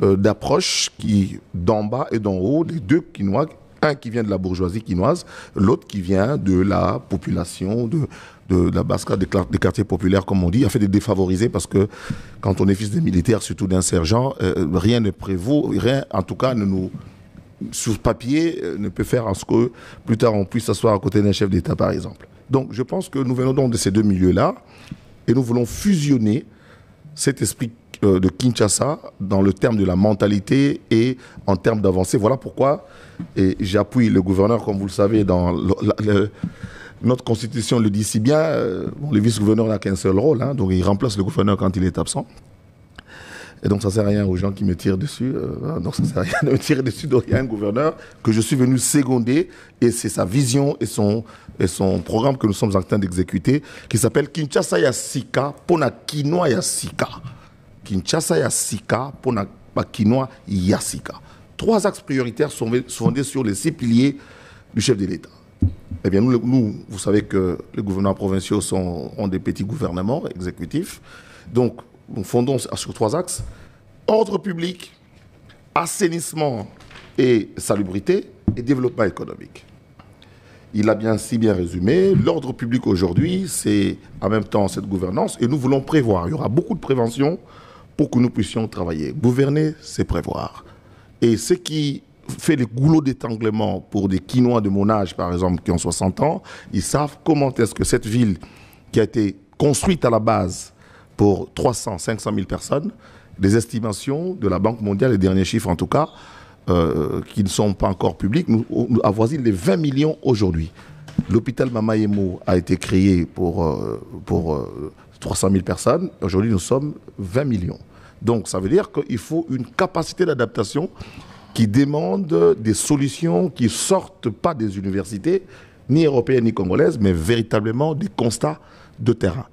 [SPEAKER 6] d'approche qui, d'en bas et d'en haut, les 2 quinois, un qui vient de la bourgeoisie quinoise, l'autre qui vient de la population, de la basse classe, des quartiers populaires, comme on dit, afin de défavoriser, parce que quand on est fils des militaires, surtout d'un sergent, rien ne prévaut, rien, en tout cas, sur papier, ne peut faire en ce que plus tard on puisse s'asseoir à côté d'un chef d'État, par exemple. Donc, je pense que nous venons donc de ces 2 milieux-là, et nous voulons fusionner cet esprit de Kinshasa dans le terme de la mentalité et en termes d'avancée. Voilà pourquoi, et j'appuie le gouverneur, comme vous le savez, dans notre constitution le dit si bien, le vice-gouverneur n'a qu'un seul rôle, hein, donc il remplace le gouverneur quand il est absent. Et donc ça ne sert à rien aux gens qui me tirent dessus, donc ça ne sert à rien de me tirer dessus, donc il y a un gouverneur que je suis venu seconder, et c'est sa vision et son programme que nous sommes en train d'exécuter, qui s'appelle Kinshasa ya Sika pona Kinois ya Sika. Kinshasa ya Sika pona Kinois ya Sika. 3 axes prioritaires sont fondés sur les 6 piliers du chef de l'État. Eh bien, nous, vous savez que les gouvernements provinciaux ont des petits gouvernements exécutifs. Donc, nous fondons sur 3 axes. Ordre public, assainissement et salubrité, et développement économique. Il a si bien résumé. L'ordre public aujourd'hui, c'est en même temps cette gouvernance, et nous voulons prévoir. Il y aura beaucoup de prévention pour que nous puissions travailler. Gouverner, c'est prévoir. Et ce qui fait les goulots d'étranglement pour des Quinois de mon âge, par exemple, qui ont 60 ans, ils savent comment est-ce que cette ville qui a été construite à la base pour 300, 500 000 personnes Les estimations de la Banque mondiale, les derniers chiffres en tout cas, qui ne sont pas encore publics, nous avoisinent les 20 millions aujourd'hui. L'hôpital Mamayemo a été créé pour 300 000 personnes. Aujourd'hui, nous sommes 20 millions. Donc, ça veut dire qu'il faut une capacité d'adaptation qui demande des solutions qui ne sortent pas des universités, ni européennes ni congolaises, mais véritablement des constats de terrain.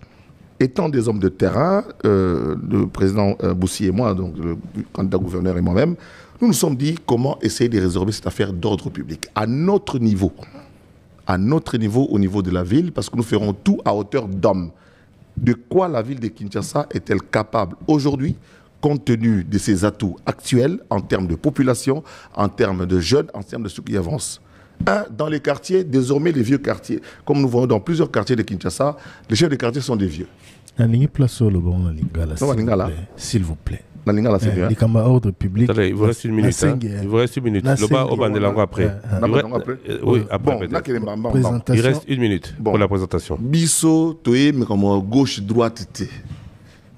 [SPEAKER 6] Étant des hommes de terrain, le président Boussi et moi, donc le candidat gouverneur et moi-même, nous nous sommes dit comment essayer de résorber cette affaire d'ordre public à notre niveau, au niveau de la ville, parce que nous ferons tout à hauteur d'homme. De quoi la ville de Kinshasa est-elle capable aujourd'hui, compte tenu de ses atouts actuels en termes de population, en termes de jeunes, en termes de ceux qui avancent? Dans les quartiers, désormais les vieux quartiers, comme nous voyons dans plusieurs quartiers de Kinshasa, les chefs de quartier sont des vieux.
[SPEAKER 2] S'il vous plaît.
[SPEAKER 6] Il
[SPEAKER 2] ordre public.
[SPEAKER 1] Il vous reste une minute. Il vous reste une minute. Le bas au bas de langue après. Oui, après peut-être. Il reste une minute pour la présentation.
[SPEAKER 6] Bisso, toye, mais comme gauche, droite,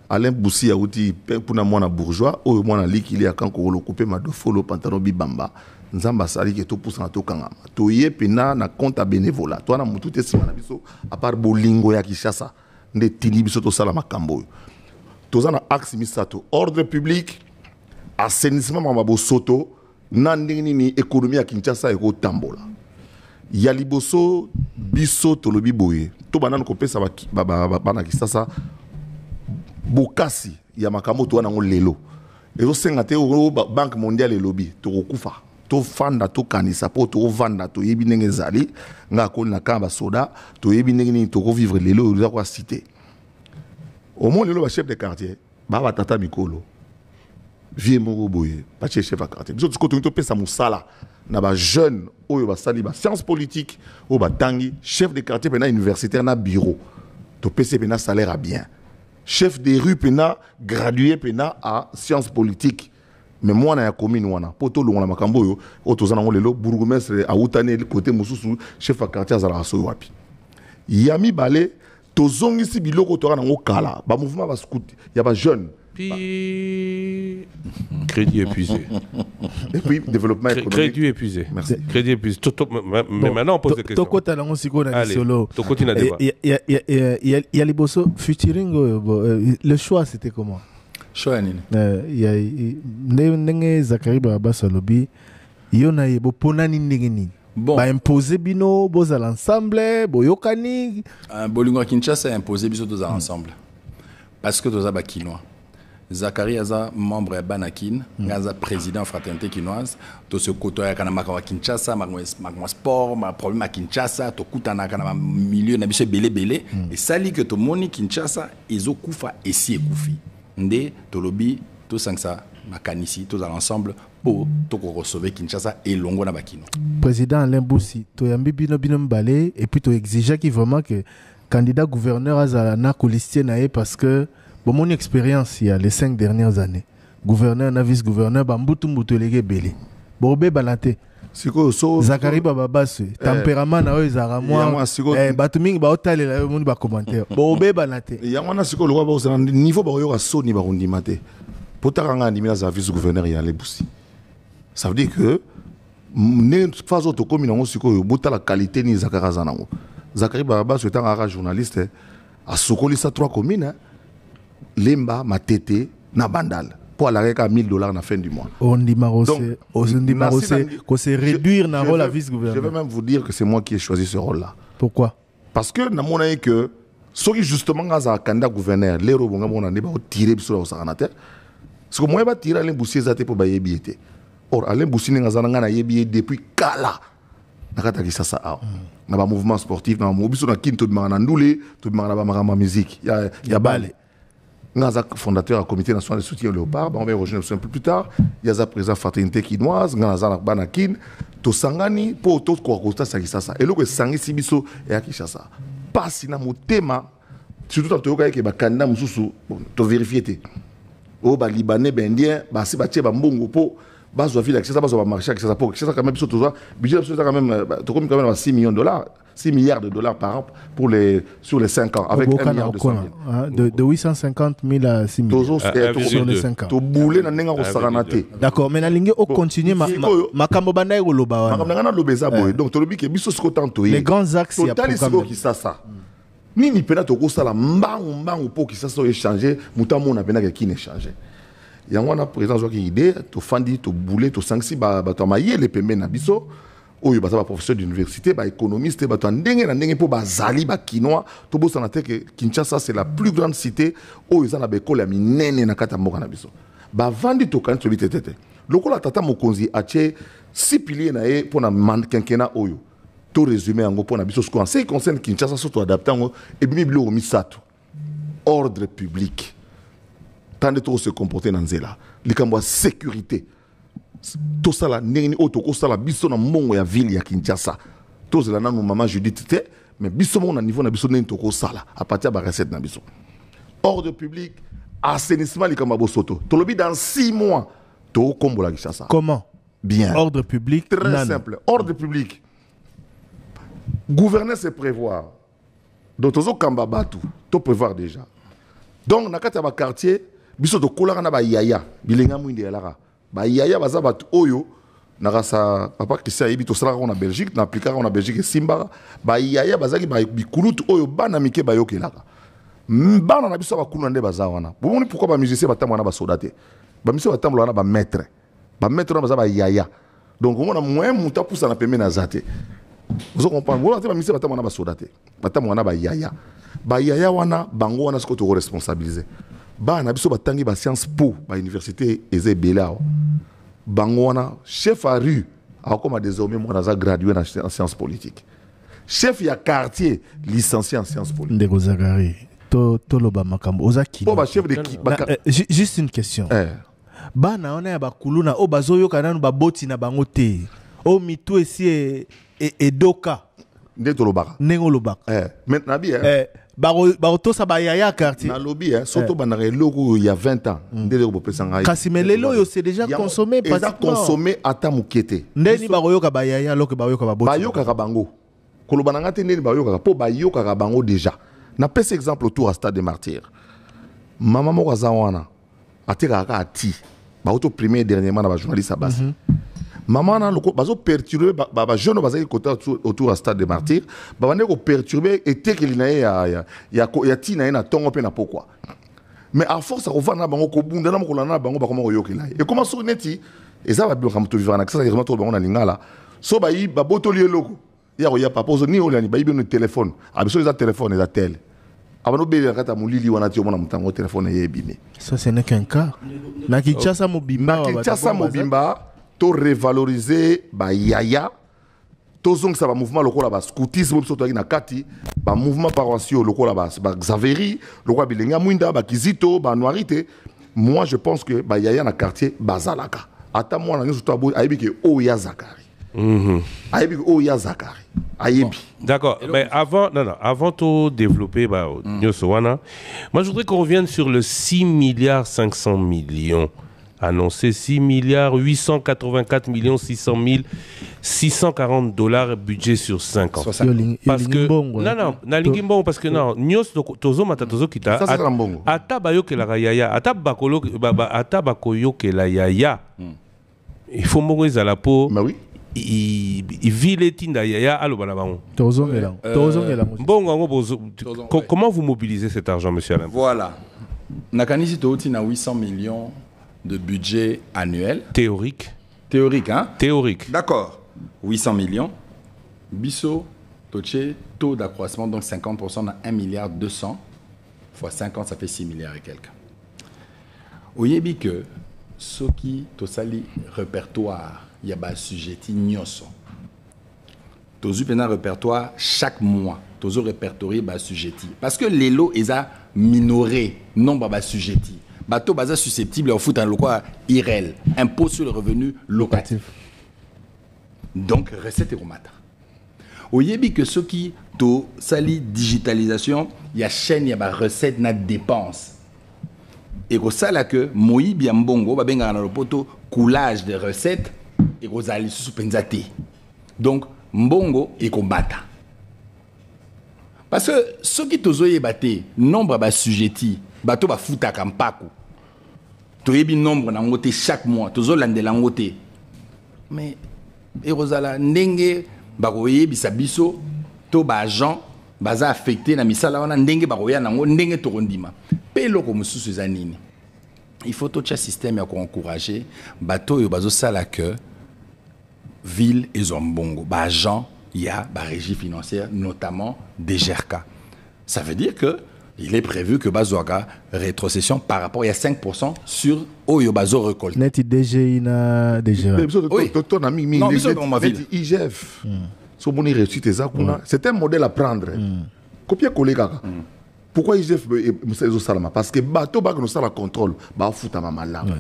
[SPEAKER 6] Alain Boussi a outi pour na bourgeois, ou moi na lik il y a quand on le coupe ma do follow pantalon bibamba. Nzamba sali ke to pousse na to kangama. Toye pena na compte bénévolat. Toi na mutu te sima na biso à part bolingo ya Kinshasa. Nde tini biso to sala makambo. Toza na axe misato ordre public, assainissement mababo soto, nandini ni économie ya Kinshasa eko tambola. Ya liboso biso tolobi boye. To banana ko pesa bana Kinshasa bokasi ya makambo to wana lelo. Ezo senga te o Banque mondiale lobby to kufa. To fanda to kanisa po to vanda to yebi ndenge zali nga ko na kamba soda to yebi ndenge ni to vivre lelo za kwa cité. Au moins, le chef de quartier, Baba Tata Mikolo, vieux Moro Boye, pas chef de quartier. Nous avons dit ça moussala, na ba jeune, ou ba sali ba science politique, ou ba tangi, chef de quartier pena universitaire na bureau, to PC pena salaire à bien. Chef de rue pena gradué pena à science politique. Mais moi na ya commune wana, poto lo na makambo yo, otozana ngolelo bourgmestre a outane côté mususu, chef de quartier azala so wapi. Yami balé tozongi si biloko to na ngokala ba mouvement ba scout ya ba jeune
[SPEAKER 1] puis crédit épuisé
[SPEAKER 6] et puis développement économique,
[SPEAKER 1] crédit épuisé. Merci. Crédit épuisé. Mais maintenant on pose des questions.
[SPEAKER 2] Toko tala ngosiko na solo.
[SPEAKER 1] To continue à débat.
[SPEAKER 2] Il y a les bosso featuring le choix c'était comment?
[SPEAKER 5] Choix nini?
[SPEAKER 2] Il y a ndenge Zakari Baba Salobi yona yebo ponani ndenge nini?
[SPEAKER 5] Bon.
[SPEAKER 2] Ba imposer bino boza l'ensemble boyokani
[SPEAKER 5] bolingo Kinshasa imposer biso tous ensemble parce que toza ba kinois. Zakari aza membre ya Banakin, ngaza président fraternité kinoise, to se kotoya kana makawa Kinshasa, makwa sport, ma problème à Kinshasa, to kutana kana milieu na biso belé et sali que to moni Kinshasa ezokufa esi ekufi. Nde to lobi to sangsa makanisi tous ensemble pour recevoir Kinshasa et longo na bakino.
[SPEAKER 2] Président Alain Boussi, to yambi bino mbale et puis to exiger qui vraiment que candidat gouverneur azala na colistier nae parce que bon mon expérience il y a les 5 dernières années. Gouverneur na vice-gouverneur bambutu mbutolege belé. Bobe balate.
[SPEAKER 6] Siko so
[SPEAKER 2] Zakari Baba Basse, tempérament na ezara moi batu mingi ba otalela monde ba commentaire. Bobe balate.
[SPEAKER 6] Ya wana siko lo ba au niveau ba yo soni ba rondimate. Potaranga andimina za vice-gouverneur ya Alain Boussi. Ça veut dire que ne façon to commune on siko bota la qualité ni Zakara zanango. Zakari Baba c'est un journaliste a sokoli sa 3 communes Lemba, Matete, na Bandal pour aller à $1000 na fin du mois.
[SPEAKER 2] On dit Marosé, qu'on s'est réduire na rôle à vice-gouverneur.
[SPEAKER 6] Je vais même vous dire que c'est moi qui ai choisi ce rôle-là.
[SPEAKER 2] Pourquoi?
[SPEAKER 6] Parce que na mon avis que ceux qui justement gaza candidat gouverneur les robonga mona ne ba tirer sur au saranateur. Parce que moi ba tirer Alain Boussi zate pour ba yebiete. Or Alain Boussi nga na yebié depuis kala. Nakata ki sasa a. Na ba mouvement sportif na mobiso na kinto de na ndule to na ba marama musique. Ya balé. Ngaza fondateur du comité national de soutien au léopard, on va y rejoindre un peu plus tard. Il y a président fraternité kinoise, Ngaza Banakin, to sangani pour tout quoi costa ça. Et le que sangi sibiso et à Kinshasa. Pas si na motema, surtout dans toyoka ke ba candidat mususu, to vérifier té. O ba libanais ben indien, ba si ba tie ba mbongo po ba zo ville Kinshasa ba zo ba marché Kinshasa pour Kinshasa quand même biso to budget quand même to comme quand même $6 millions. 6 milliards de dollars par an sur les 5 ans, avec 1 milliard de 100 000.
[SPEAKER 2] De 850 000 à 6 000 sur les 5 ans. D'accord, mais la ligne, on continue. Donc, les grands axes, il y a programme.
[SPEAKER 6] Nini pena to kosala mbangu po kisasa échanger mutamo na pena ki échanger yango na président zo ki idée to fandi to boulé to sanksi ba to mayele pembe na biso oyo ba professeur d'université ba économiste ba to ndenge na ndenge po ba zali ba kinois to bosana te que Kinshasa c'est la plus grande cité oyo za na ba école ya minene na kata mboka na biso ba vandi to kan to bitete lokola tata mokonzi atie 6 piliers na e po na quinquennat oyo. Tout résumé en gros, en ce qui concerne Kinshasa, surtout adapté et bien misato ordre public. Tant de trop se comporter dans zela. Likamba sécurité. Tout ça là, n'eni auto ko ça là biso na mongo ya ville ya Kinshasa. Tout cela na nous maman Judith té, mais biso mon niveau na biso n'eni to ko ça là à partir de recette na biso. Ordre public, assainissement likamba bosoto. To lobi dans 6 mois to kombo la Kinshasa.
[SPEAKER 2] Comment?
[SPEAKER 6] Bien.
[SPEAKER 2] Ordre public.
[SPEAKER 6] Très simple. Ordre public. Gouverner, c'est prévoir. Donc, tout tout prévoir déjà. Donc, dans le quartier, biso to kola na ba yaya, bilenga mwindi elara. Ba yaya baza bat oyo na sa papa qui sait to sala en Belgique, na appliquer en Belgique simba, ba yaya bazaki ba bikulut oyo bana mike ba yokelaka. Bana na biso ba kulande baza wana. Bon pourquoi ba musicien batamwa na ba soldate. Ba musicien batamwa na ba maître. Ba maître na baza ba yaya. Donc on a moins muta poussa na peme na zate. Vous comprenez? Vous avez mis ça dans la soldate. Maintenant, on a yaya. Yaya wana bango wana ce to responsabiliser. Ba na biso batangi ba science po ba université ezebela. Bango wana chef à rue a comme désormais moi na gradué en sciences politiques. Chef ya quartier licencié en sciences politiques.
[SPEAKER 2] Ndeko Zakari. To loba makambo ozaki.
[SPEAKER 6] Ba chef de
[SPEAKER 2] juste une question. Ba na ona ya bakuluna o bazoyo kananu ba boti na bango te. O mitu esi et doka
[SPEAKER 6] ndeto lobaka
[SPEAKER 2] nengo lobaka
[SPEAKER 6] maintenant bien
[SPEAKER 2] baro to sa ba yaya quartier
[SPEAKER 6] na lobby surtout banare loko il y a 20 ans ndelo bo pesanga
[SPEAKER 2] kasi melelo yo c'est déjà consommé
[SPEAKER 6] parce que consommé ata mukete
[SPEAKER 2] ndeni baro yo ka ba yaya loko ba yo ka ba boti
[SPEAKER 6] ba yo ka bango koloba na ngate ndeni ba yo ka po ba yo ka bango déjà na pese exemple autour à Stade des Martyrs maman mo kazawana ateka ka ati ba auto premier dernièrement na ba journaliste abasi maman na loko bazo perturber ba jeune bazaki côté autour à Stade des Martyrs ba bande ko perturber et tekeli na ya tina na tongo pe na pourquoi mais à force à revendre bango ko bunda na mokolo na bango ba comment yokela et comment so neti et ça va bien comme to vivre na ça vraiment to bango na lingala so ba yi ba botoli loko ya papa zo ni olani ba yi bien téléphone abiso za téléphone za tel abano bele kata mulili wana ti omona mutango téléphone yebime
[SPEAKER 2] ça ce n'est qu'un cas na Kinshasa
[SPEAKER 6] mobimba to revaloriser ba yaya to zong sa ba mouvement lokola ba scoutisme biso to na kati ba mouvement paroissiaux lokola ba Xaveri lokola bilenga mwinda ba kizito ba noirité moi je pense que ba yaya na quartier bazalaka ata moi na ngeso to abo ayebi ke o ya Zakari ayebi ke o ya Zakari ayebi
[SPEAKER 1] d'accord mais avant de développer Nyosowana moi je voudrais qu'on revienne sur le 6 milliards 500 millions annoncé 6 milliards 884 millions 600 000 640 $ budget sur 5 ans. Parce que non na parce que non nyos tozo mata tozo kita ata bayo ke la yaya ata bakolo ata bakoyo ke la yaya il faut mbongo ezala po
[SPEAKER 6] bah oui
[SPEAKER 1] il vile tinda yaya alo bana bango
[SPEAKER 2] tozo ngela
[SPEAKER 1] mbongo ngo comment vous mobilisez cet argent monsieur Alain?
[SPEAKER 5] Voilà nakanisi tooti na 800 millions de budget annuel.
[SPEAKER 1] Théorique,
[SPEAKER 5] hein?
[SPEAKER 1] Théorique.
[SPEAKER 5] D'accord. 800 millions. Bisso, Toché, taux d'accroissement, donc 50%, on a 1 milliard 200. Fois 50, ça fait 6 milliards et quelques. Oyebi que, ce qui, tosali répertoire, il y a un sujet, nyoso. Tozu pena répertoire, chaque mois, tozu répertorié, un sujet. Parce que les lots, ils ont minoré, non, un sujet. Bateau baza susceptible au foot en local IRL, impôt sur le revenu locatif. Donc recette et remata. Au yebi que ceux qui to sali digitalisation, il y a chaîne, il y a recette, na dépense. Et que ça là que moi bien bongo ba benga na le poto coulage de recettes et que ça ali sous penzate. Donc mbongo et kombata. Parce que ceux qui tozoye baté, nombre ba sujetti, bato ba futa kampaku. Toyebi nombre na ngote chaque mois, tozo landela ngote. Mais erozala ndenge ba koye bisabiso to ba agent baza affecté na misala wana ndenge ba koya nango ndenge to kondima. Pe loko mususu za nini. Il faut tout un système ya ko encourager bato yo bazo sala que ville et zombongo ba agent il y a la régie financière, notamment des GERCA. Ça veut dire qu'il est prévu que Bazoaga rétrocession par rapport, il y a 5% sur Oyo Bazo récolte.
[SPEAKER 2] Net DGI na DGA.
[SPEAKER 5] Oui.
[SPEAKER 6] Non, mais IGF. C'est un modèle à prendre. Copier-coller. Pourquoi IGF parce que Bato Bag nous la contrôle. Bah fouta ma malade.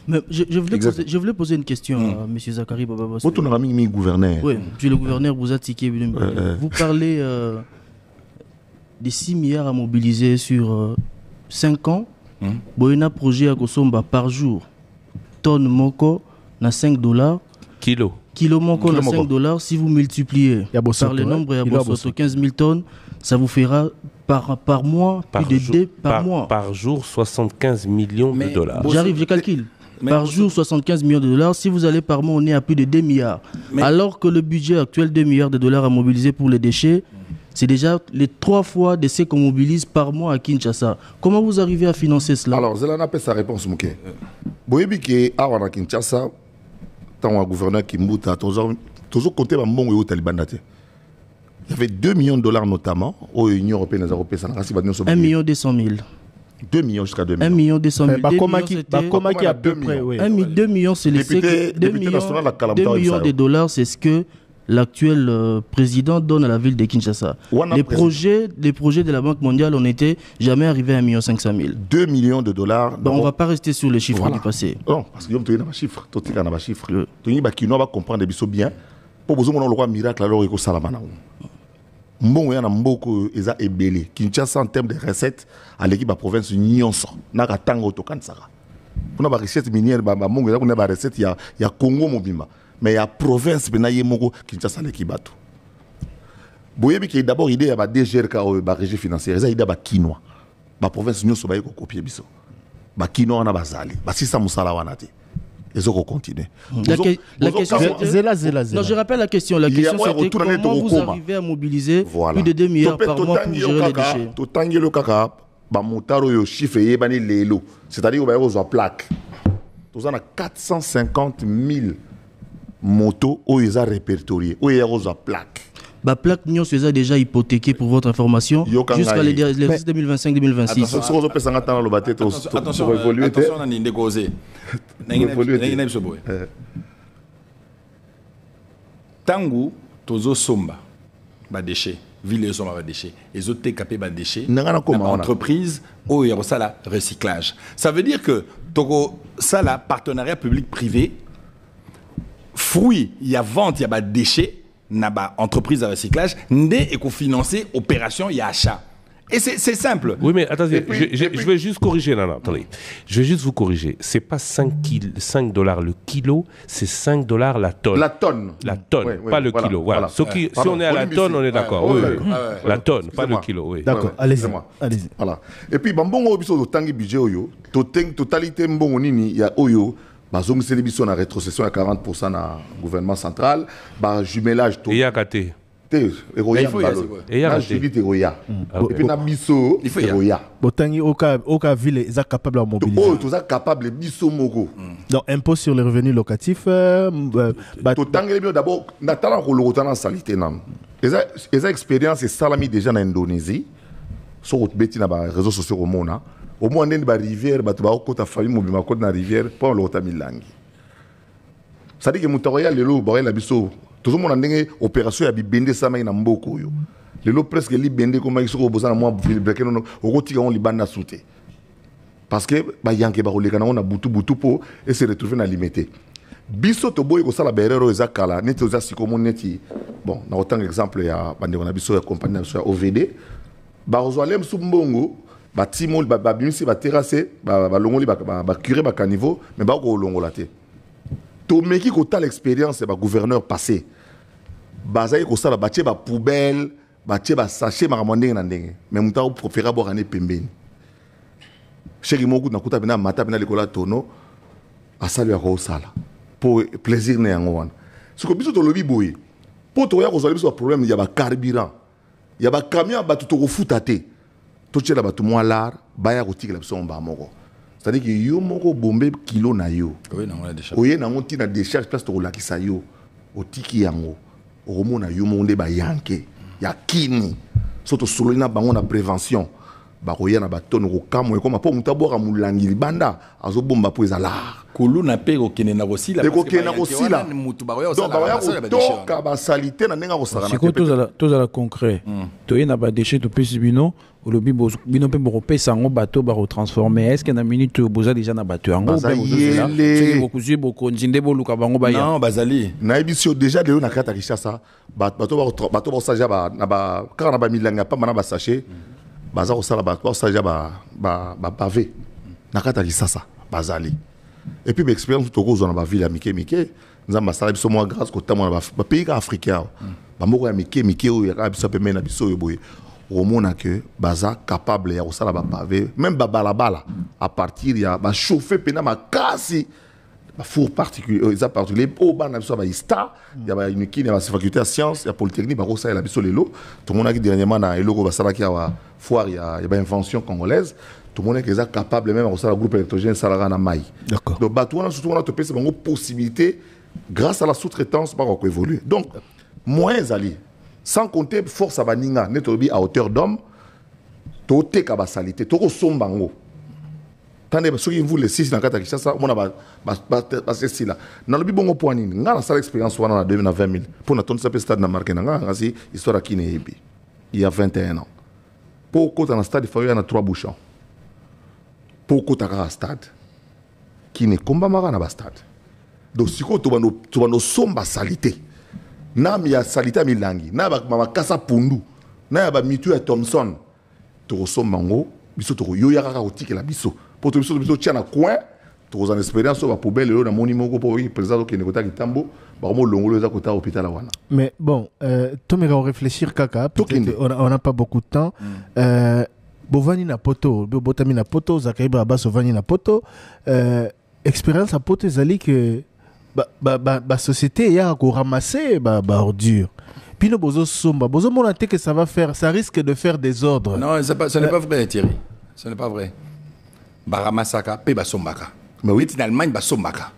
[SPEAKER 4] Mais je voulais poser une question à M. Zakari Baba.
[SPEAKER 6] Vous êtes gouverneur.
[SPEAKER 4] Oui, je suis le gouverneur, vous êtes tiqué. Vous parlez des 6 milliards à mobiliser sur 5 ans. Boyena projet à Kosomba par jour. Tonne moko na $5. Kilo moko na $5. Si vous multipliez par le nombre, il y a 15 000 tonnes, ça vous fera par mois,
[SPEAKER 1] par jour, 75 millions de dollars.
[SPEAKER 4] J'arrive, je calcule. Par jour, 75 millions de dollars. Si vous allez par mois, on est à plus de 2 milliards. Alors que le budget actuel, 2 milliards de dollars à mobiliser pour les déchets, c'est déjà les 3 fois de ce qu'on mobilise par mois à Kinshasa. Comment vous arrivez à financer cela?
[SPEAKER 6] Alors, Zelana a sa réponse. Boyebi qui à Kinshasa, tant un gouverneur qui mouta, toujours compté par mon ou Taliban. Il y avait 2 millions de dollars notamment aux Union européenne, les Européens.
[SPEAKER 4] 1 million 200 000.
[SPEAKER 6] 2 millions jusqu'à 2 millions.
[SPEAKER 4] 1 million 200 000.
[SPEAKER 2] Comment qui à peu près, oui.
[SPEAKER 4] 2 millions, c'est les 2 millions de dollars, c'est ce que l'actuel président donne à la ville de Kinshasa. Les projets de la Banque mondiale, on n'était jamais arrivé à 1 500 000.
[SPEAKER 6] 2 millions de dollars.
[SPEAKER 4] Ben, on ne va pas rester sur les chiffres du passé.
[SPEAKER 6] Non, parce que tu as un chiffre. Tu as un chiffre. Tu vas comprendre bien. Pour besoin de un miracle, alors il faut salamana. Mbongo yana mboko eza ebele. Kinshasa en termes de recettes à l'équipe de la province nyonso naka tango to kansaka. Kuna ba recette minière ba mbongo eza kuna ba recette ya Congo mobimba. Mais ya province bena yemoko Kinshasa l'équipe bato. Boyebi ki d'abord idée ya ba DGRK o ba régie financière eza idée ba Kinois. Ba province nyonso ba ko copier biso. Ba Kinois na bazali. Ba sisa musala wana te. Et ça continue.
[SPEAKER 4] La question, non, je rappelle la question. La question c'était comment vous arrivez à mobiliser plus de 2 milliards par mois pour gérer les déchets.
[SPEAKER 6] C'est-à-dire qu'on a une plaque. Nous avons 450 000 motos où ils ont répertorié, où ils ont une plaque.
[SPEAKER 4] La plaque Nyon est déjà hypothéquée pour votre information jusqu'à l'exercice 2025-2026.
[SPEAKER 5] Attention, on a une négociée. Tangu, tozo somba, ba déchets, ville somba ba déchets, et autres TKP ba déchets, entreprise, où il y a ça la recyclage. Ça veut dire que Togo, ça la partenariat public-privé, fruit, il y a vente, il y a ba déchets, naba entreprise de recyclage, ndé et co-financer opération, il y a achat. Et c'est simple.
[SPEAKER 1] Oui, mais attendez, je vais juste corriger, non, attendez. Je vais juste vous corriger. C'est pas $5 le kilo, c'est $5 la tonne.
[SPEAKER 6] La tonne.
[SPEAKER 1] La tonne, pas le kilo. Voilà. Si on est à la tonne, on est d'accord. Oui, la tonne, pas le kilo. Oui.
[SPEAKER 2] D'accord, allez-y.
[SPEAKER 6] Voilà. Et puis, bambongo biso tangi budget oyo, totalité mbongo nini ya oyo. Bazong c'est l'émission la rétrocession à 40% dans le gouvernement central, bah jumelage tout.
[SPEAKER 1] Et ya kate.
[SPEAKER 6] Et
[SPEAKER 1] ya
[SPEAKER 6] et puis na biso eroya.
[SPEAKER 2] Botangi oka ville est capable de mobiliser.
[SPEAKER 6] Oh, tous capable biso moko.
[SPEAKER 2] Donc impôt sur les revenus locatifs
[SPEAKER 6] totangi bien d'abord natala ko lotana salité nam. Les expériences et salami déjà en Indonésie. Sur beti na ba réseaux sociaux au monde. Au moins, on a une rivière, on a une famille, on a une rivière, pour l'autre langue. Ça dit que Moutaroya, le lot, la biso, tout le monde a une opération à bibende ça, mais il y a beaucoup. Le lot presque libende comme ils sont au besoin de moi, au quotidien, on libande à sauter. Parce que, il y a un peu on a boutou pour et se retrouver dans limité. Biso to boy ko sala berero ezakala, net oza sikomo neti. Bon, na autant exemple ya bande on a biso ya compagnie sur OVD. Ba ozwalem sumbongo. Batimol babimisi ba terrasser ba longoli ba curer ba caniveau mais ba ko longola te to meki ko ta l'expérience ba gouverneur passé bazayi ko sala batie ba poubelle batie basache makambo ndenge na ndenge mais mutu akopréféra bwakane pembeni sheri moko nakuta pena mata pena likolo ya tono asali ya kosala po plaisir na yango wana siko biso tolobi boye po toya kozala biso problème ya bacarburant ya bacamion bato tokofuta te totiela bato mwa lar baya kotikela biso mba moko c'est-à-dire que yo moko bombe kilo na yo oye nango ntina décharge place tokolakisa yo otiki yango okomona yo moko nde bayanke ya kini so tosololi na bango na prévention bakoya na batono kokamwa ekoma mpo moto abwaka molangi libanda azobomba mpo ezala
[SPEAKER 5] kuluna mpe ekokende na kosila
[SPEAKER 6] ekokende na kosila donc bakoya kotoka basali te na ndenge akosala
[SPEAKER 3] siko tozala concret toye na badéchet topesi bino olobi bino mpe bokopesa yango bato bakotransforme est ce que na minute boza déjà na bato yango soki bokozwi bokonzi nde boluka bango baya
[SPEAKER 5] non bazali
[SPEAKER 6] nayebi si yo déjà lelo na kati ya Kinshasa bato bakosaja kaka na bamilangi ya pamba na basachet baza kosala basaja bapave na kati ya Kinshasa bazali et puis baexpérience tokozwa na bavile ya mike nzambe asala biso mwa grâce kotamwa na bapays ka africain bamoko ya mike oyo yakaka biso pembeni na biso oyo boye omona ke baza capable ya kosala bapave même babalabala à partir ya bachauffe pena makasi bafour particulier eza particulier oyo bana biso ya baista ya baunikin ya bafaculté ya science ya polytechnique bakosalela biso lelo tomonaki dernièrement na eloko basalaki awa foire ya bainvention congolaise tomonaki eza capable même akosala groupe électrogène esalaka na mai donc bato wana surtout wana topesa bango possibilité grâce à la sous-traitance bakoévoluer donc moyen ezali sans compter force à baninga netobi à hauteur d'homme toteka basalité tokosomba bango tande soki vous les 6 na kata Kinshasa mona basesi là nalobi bongo po nini nga na sala expérience wana na 2020 pour na tonsa pe stade na marqué na nga ngasi histoire qui n'est il y a 21 ans pour kota na stade il y a 3 bouchons pour kota ka stade qui ne combat mara na ba stade donc siko to bano somba salité na mi ya salité milangi na ba makasa pundu na ya ba mitu ya Thomson to somba ngo biso to yo ya kaka otikela biso pour tout biso tia na coin to en expérience sur la poubelle là na moni moko pour président qui nekota kitambo ba mo longolo za kota hôpital wana
[SPEAKER 2] mais bon to me réfléchir kaka on n'a pas beaucoup de temps bovani na poto botami na poto zakaiba basovani na poto expérience à poto zali que ba société ya ko ramasser ba ordure puis nous bozo somba bozo monate que ça va faire ça risque de faire des ordres
[SPEAKER 5] non ce n'est pas vrai Thierry ce n'est pas vrai baramasaka pe basombaka
[SPEAKER 6] mais oui
[SPEAKER 5] en Allemagne basombaka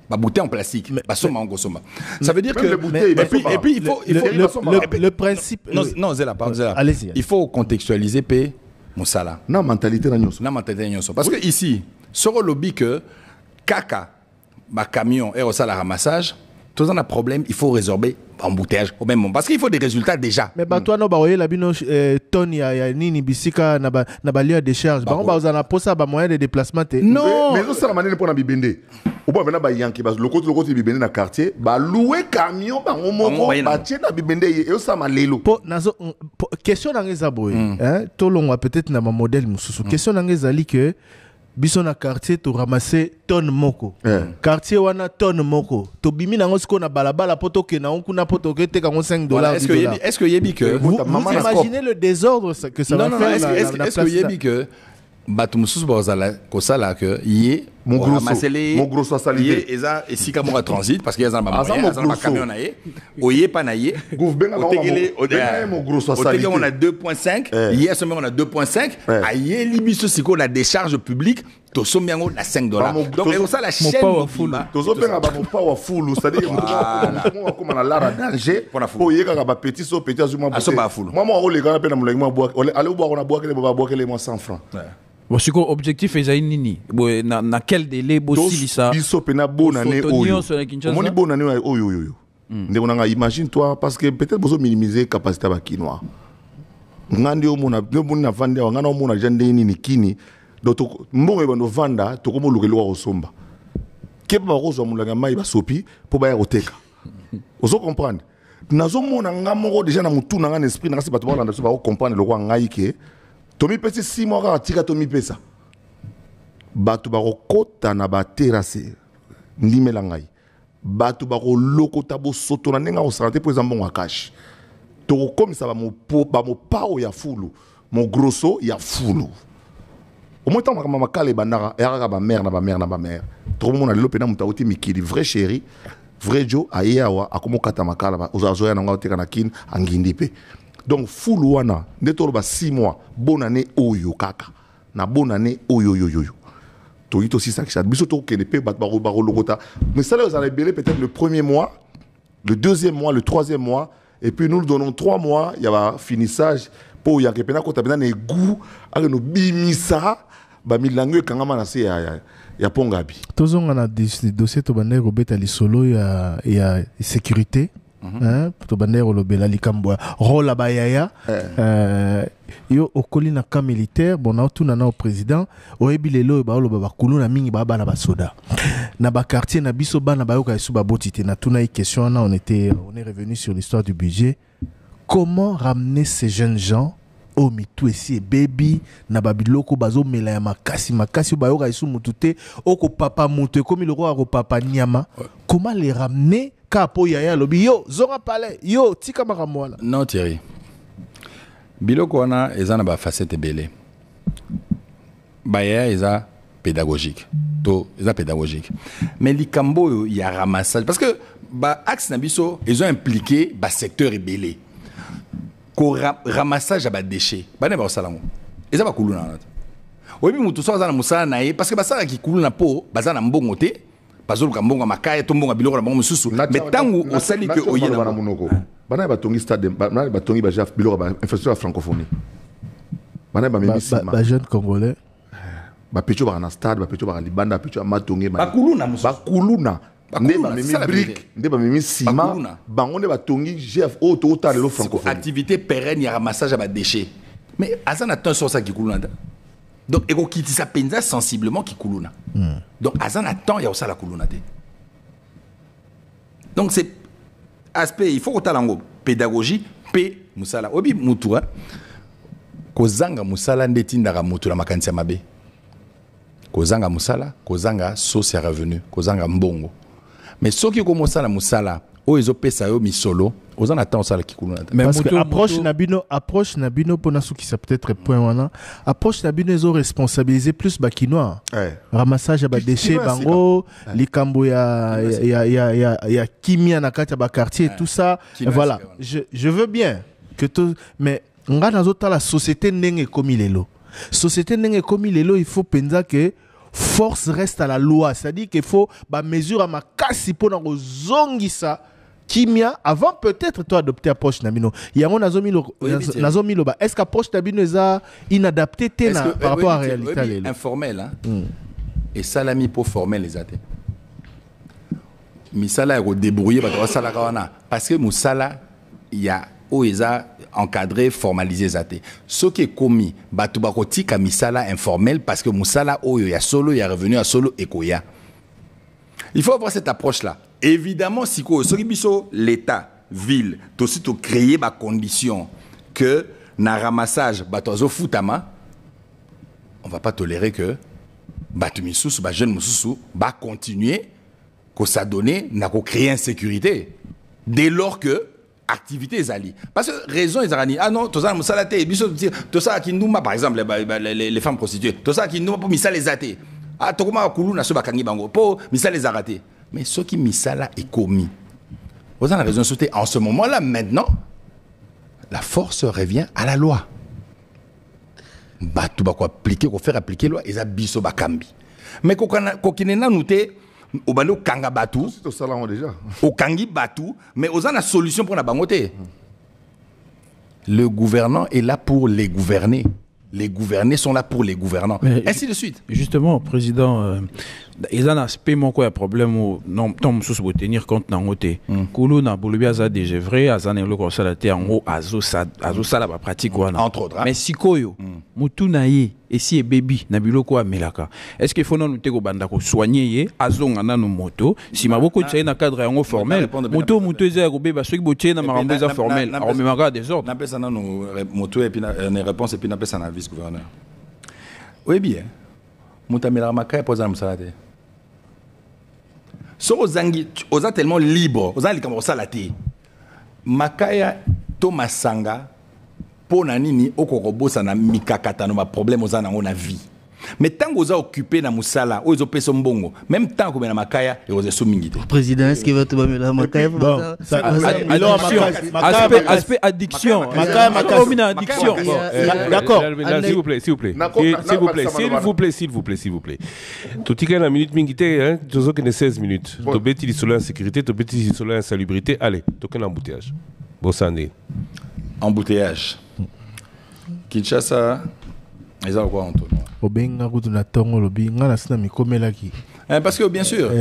[SPEAKER 5] ba bouteille en plastique basomba en gosomba ça veut dire que
[SPEAKER 6] et
[SPEAKER 5] puis il faut
[SPEAKER 2] le principe
[SPEAKER 5] non zela
[SPEAKER 2] allez-y
[SPEAKER 5] il faut contextualiser pe musala
[SPEAKER 6] na mentalité na
[SPEAKER 5] nyonso parce que ici sur le lobby que kaka ma camion et au salaire ramassage tout un problème il faut résorber embouteillage au même moment parce qu'il faut des résultats déjà
[SPEAKER 2] mais toi no ba oyela bino tonne ya nini bisika na ba lieu de décharge ba on a posa ba moyen de déplacement
[SPEAKER 6] non mais ça la manière pour na bibende ou ba vena ba yanki ba le côté bibende na quartier ba louer camion ba ngomoko ba tie na bibende et ça malelo
[SPEAKER 2] po nazo question na ngeza boy hein to longwa peut-être na ma modèle mususu question na ngeza li que biso na quartier to ramasser tonne moko quartier wana tonne moko to bimi nango siko na balabala poto ke na kuna poto ke te kango $5
[SPEAKER 5] est-ce que yebi que
[SPEAKER 2] vous imaginez le désordre que ça va faire
[SPEAKER 5] est-ce que yebi que bato mususu bazala kosala que yé
[SPEAKER 6] mon gros salité
[SPEAKER 5] eza esika mo transit parce qu'il y a un camion na yé oyé pa na yé
[SPEAKER 6] gouvbenga mon gros salité
[SPEAKER 5] on a 2.5 hier semaine on a 2.5 ayé libiso siko la décharge publique to sombiango na $5 donc et ça la chaîne
[SPEAKER 6] to zobenga ba mo powerful c'est-à-dire mo comme na lara danger oyé kaka ba petit so petit azuma moi o le gana pe na mulengi mo boire aller boire na boire que les 100 francs.
[SPEAKER 3] Bon, c'est quoi objectif ezali nini na quel délai bosili ça
[SPEAKER 6] biso pena bonane oyo omoni bonane oyo ndeko nanga imagine toi parce que peut-être bozo minimiser capacité ba kinois ngandi omona boni na vande wa ngana omona jande nini kini donc mbongo bando vanda to komo lokelo ko somba kepa ba rozo mulanga mai ba sopi po ba ya koteka ozo comprendre nazo mona ngamo déjà na mutu na ngana esprit na kasi bato ba landa so ba comprendre lokwa ngai ke Tomi pesi 6 mois à tika tomi pesa. Batu bako kota na ba terrasse ndimela ngai. Batu bako loko tabo soto na nenga o santé pour ezambon wa cash. comme ça va mon pao ya fulu mon grosso ya fulu au moins tant ma kale bandara era ba mère na mère trop mon alelo pena mutauti mikili vrai chéri vrai jo ayawa akomo kata makala ba ozazoya na ngauti kana kin angindi pe donc fulu wana ndetoro ba 6 mois bonne année oyo kaka na bonne année oyo to aussi ça que biso to kene pe bat baro logota mais ça là vous allez belé peut-être le premier mois le deuxième mois le troisième mois. Et puis nous donnons 3 mois, il y a un finissage pour y a quelqu'un qui a un goût, avec nos bimisa, bamilangue kangama na se ya pongabi.
[SPEAKER 2] Tous on a des dossiers to bander robeta li solo ya sécurité. Hein, to bander lobela likambo rola bayaya yo okoli na camp militaire bon na tuna na au président oyebi lelo ba lo ba kulu na mingi ba na ba soda na ba quartier na biso ba na ba yoka su ba botité na tuna une question là on est revenu sur l'histoire du budget. Comment ramener ces jeunes gens au mitu esi baby na babiloko bazo mela ya makasi ba yoka su mutute oko papa mutu comme le roi ro papa nyama. Comment les ramener kapo yaya lobi yo zonga pale yo tika makamwala.
[SPEAKER 5] Non Thierry. Biloko wana eza na ba facette belé. Baya eza pédagogique. To eza pédagogique. Mais likambo ya ramassage parce que ba axe na biso ils ont impliqué ba secteur belé. Ko ramassage ba déchets. Ba ne ba salango. Eza ba kuluna na. Oyebi mutu so za na musala na ye parce que ba sala ki kuluna po baza na mbongo te. Bazoluka mbongo makaya to mbongo biloko na mbongo mususu. Mais tangu osali que oyena
[SPEAKER 6] na munoko. Bana batongi stade bana batongi ba jaf biloko ba infrastructure la francophonie. Bana ba memi sima.
[SPEAKER 2] Ba jeune congolais.
[SPEAKER 6] Ba pecho ba na stade ba pecho ba libanda pecho matongi
[SPEAKER 5] ba kuluna mususu.
[SPEAKER 6] Ba kuluna. Nde ba memi brique, nde ba memi sima. Bango nde batongi GF o to ta le francophonie.
[SPEAKER 5] Activité pérenne ya ramassage ba déchets. Mais azana attention ça qui kuluna. Donc eko kiti sa penza sensiblement qui kuluna. Donc azana temps ya osala kuluna te. Donc c'est aspect il faut que talango pédagogie p musala obi mutua kozanga musala ndetindaka mutu la makanisa mabe kozanga musala kozanga source ya revenu kozanga mbongo mais soki ko musala musala o ezopesa yo misolo ozana temps osala kikuluna te.
[SPEAKER 2] Parce que approche nabino pona suki ça peut-être point wana approche nabino ezo responsabiliser plus bakinois ramassage ba déchets bango likambo ya kimia na kati ba quartier tout ça voilà je veux bien que tout mais nga nazota la société ndenge komi lelo il faut penza que force reste à la loi, c'est-à-dire qu'il faut ba mesure à ma kasi pona ko zongisa kimia avant peut-être toi adopter approche nabino yango nazomi lo ba est-ce qu'approche nabino eza inadapté tena par rapport à réalité lelo
[SPEAKER 5] informel hein et salami pour formel les athées misala eko débrouiller ba sala kawana parce que musala ya oeza encadré formalisé zate ce qui est commis batu bakotika misala informel parce que musala oyo ya solo ya revenu à solo ekoya. Il faut avoir cette approche là. Évidemment, si l'État, ville, aussi to créer ma condition que na ramassage batozo futama, on va pas tolérer que batu misusu, ba jeune misusu, ba continuer que ça donner na ko créer insécurité. Dès lors que activité zali. Parce que raison ils arani ah non, to ça musala te biso to ça ki nduma par exemple les femmes prostituées, to ça ki nduma pour misala les athées. Ah tokoma kulu na so bakangi bango pour misala les aratés. Mais ce qui misala est commis. Vous avez raison, en ce moment-là, maintenant, la force revient à la loi. Batu bako appliquer, ko faire appliquer loi, ils abisso bakambi. Mais kokinena nouté au balo kanga batu.
[SPEAKER 6] C'est au salon déjà.
[SPEAKER 5] Au kangi batu, mais aux la solution pour la bangote. Le gouvernant est là pour les gouverner. Les gouvernés sont là pour les gouvernants. Mais ainsi de suite.
[SPEAKER 3] Justement, président, il y a un aspect mon quoi problème où non tom sous tenir compte dans côté. Koulou na bolobia za déjà vrai, azane le ko sala te en haut azo sala ba pratique wana.
[SPEAKER 5] Entre autres.
[SPEAKER 3] Mais sikoyo mutu na ye et si baby na biloko amelaka. Est-ce qu'il faut non te ko banda ko soigner ye azonga na no moto si maboko tsaye na cadre yango formel. Mutu za ko beba soki botie na marambo za formel. Alors memaka des ordres.
[SPEAKER 5] Na pesa na no moto et puis na réponse et puis na pesa na vice-gouverneur. Oui bien. Mutamela makaya poza msalate. So ozangi oza tellement libre ozali comme ça la té makaya to masanga pona nini okorobosa na mikakata no ba problème ozana na vie. Mais tant que vous êtes occupé dans Moussala, vous êtes occupé dans même temps que vous êtes dans Makaya, vous êtes soumis.
[SPEAKER 4] Président, est-ce qu'il va te mettre dans Makaya?
[SPEAKER 3] Aspect addiction. Addiction.
[SPEAKER 1] D'accord. S'il vous plaît. S'il vous plaît. Tout est la minute mingité, hein, tu as 16 minutes. Tu bêtis sur la sécurité, tu bêtis sur la salubrité. Allez, tu as un embouteillage. Bossandé.
[SPEAKER 5] Embouteillage. Kinshasa. Ils ont quoi en tout? Parce que bien sûr,